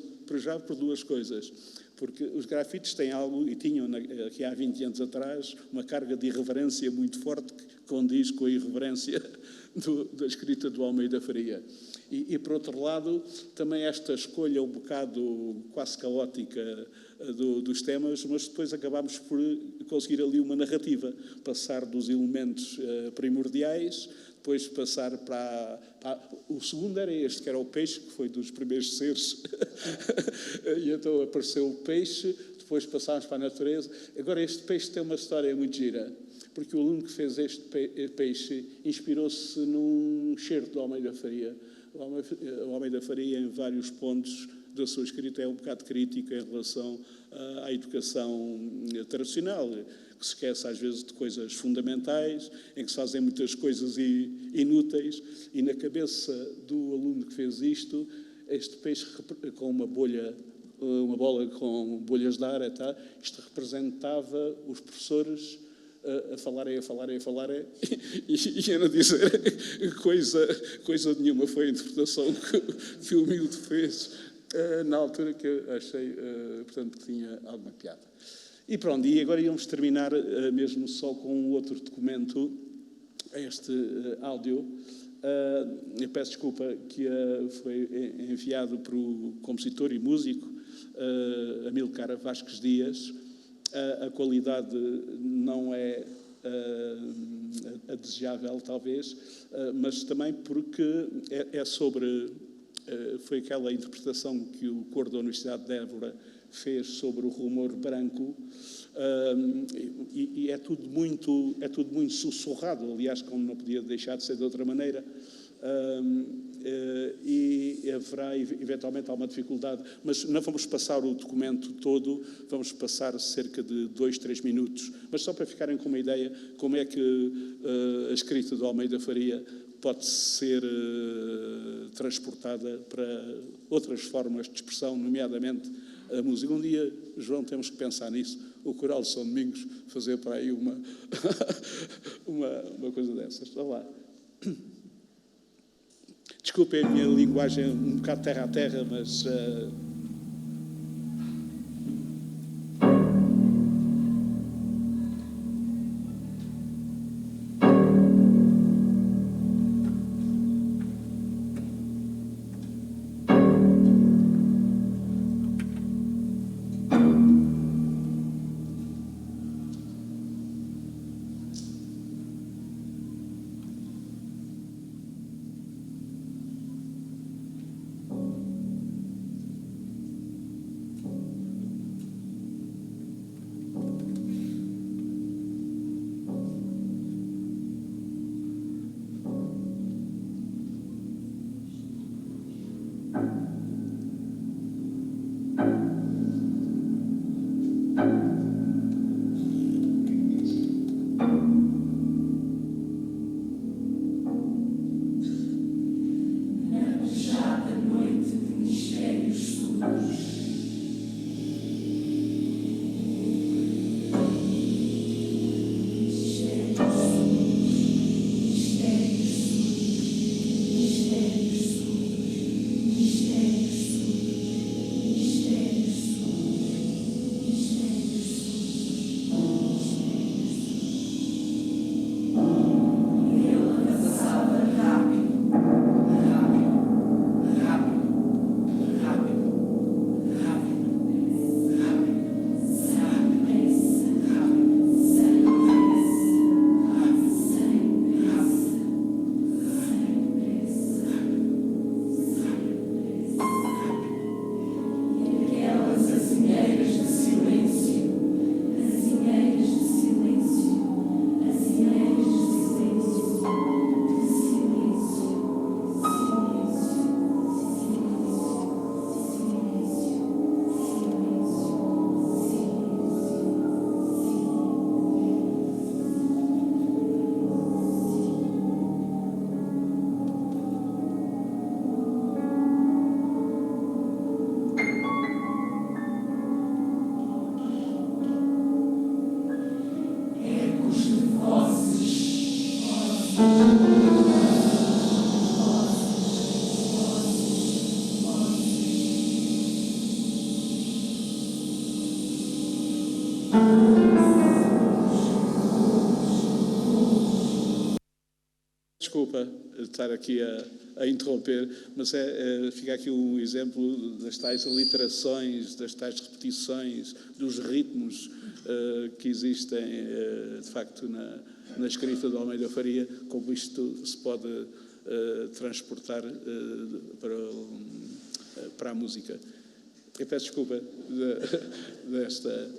por 2 coisas. Porque os grafites têm algo, e tinham aqui há 20 anos atrás, uma carga de irreverência muito forte, que condiz com a irreverência da escrita do Almeida Faria. E, por outro lado, também esta escolha um bocado quase caótica dos temas, mas depois acabámos por conseguir ali uma narrativa, passar dos elementos primordiais, depois passar para... O segundo era este, que era o peixe, que foi dos primeiros seres, e então apareceu o peixe, depois passámos para a natureza. Agora, este peixe tem uma história muito gira, porque o aluno que fez este peixe inspirou-se num excerto do Almeida Faria. O Almeida Faria, em vários pontos da sua escrita, é um bocado crítico em relação à educação tradicional, que se esquece às vezes de coisas fundamentais, em que se fazem muitas coisas inúteis, e na cabeça do aluno que fez isto, este peixe com uma bola com bolhas de ar, isto representava os professores a falarem, e a não dizer coisa nenhuma. Foi a interpretação que o miúdo fez na altura, que eu achei, portanto, que tinha alguma piada. E pronto, e agora íamos terminar mesmo só com um outro documento, este áudio. Eu peço desculpa, que foi enviado para o compositor e músico Amílcar Vasques Dias. A qualidade não é a desejável, talvez, mas também porque é sobre... Foi aquela interpretação que o coro da Universidade de Évora fez sobre o rumor branco, e é tudo muito sussurrado, aliás, como não podia deixar de ser de outra maneira, e haverá eventualmente alguma dificuldade, mas não vamos passar o documento todo, vamos passar cerca de 2, 3 minutos, mas só para ficarem com uma ideia como é que a escrita do Almeida Faria pode ser transportada para outras formas de expressão, nomeadamente a música. Um dia, João, temos que pensar nisso, o Coral de São Domingos fazer para aí uma coisa dessas. Olha lá. Desculpem a minha linguagem um bocado terra a terra, mas... Desculpa estar aqui a interromper, mas fica aqui um exemplo das tais aliterações, das tais repetições, dos ritmos que existem, de facto, na escrita do Almeida Faria, como isto se pode transportar para a música. Eu peço desculpa desta...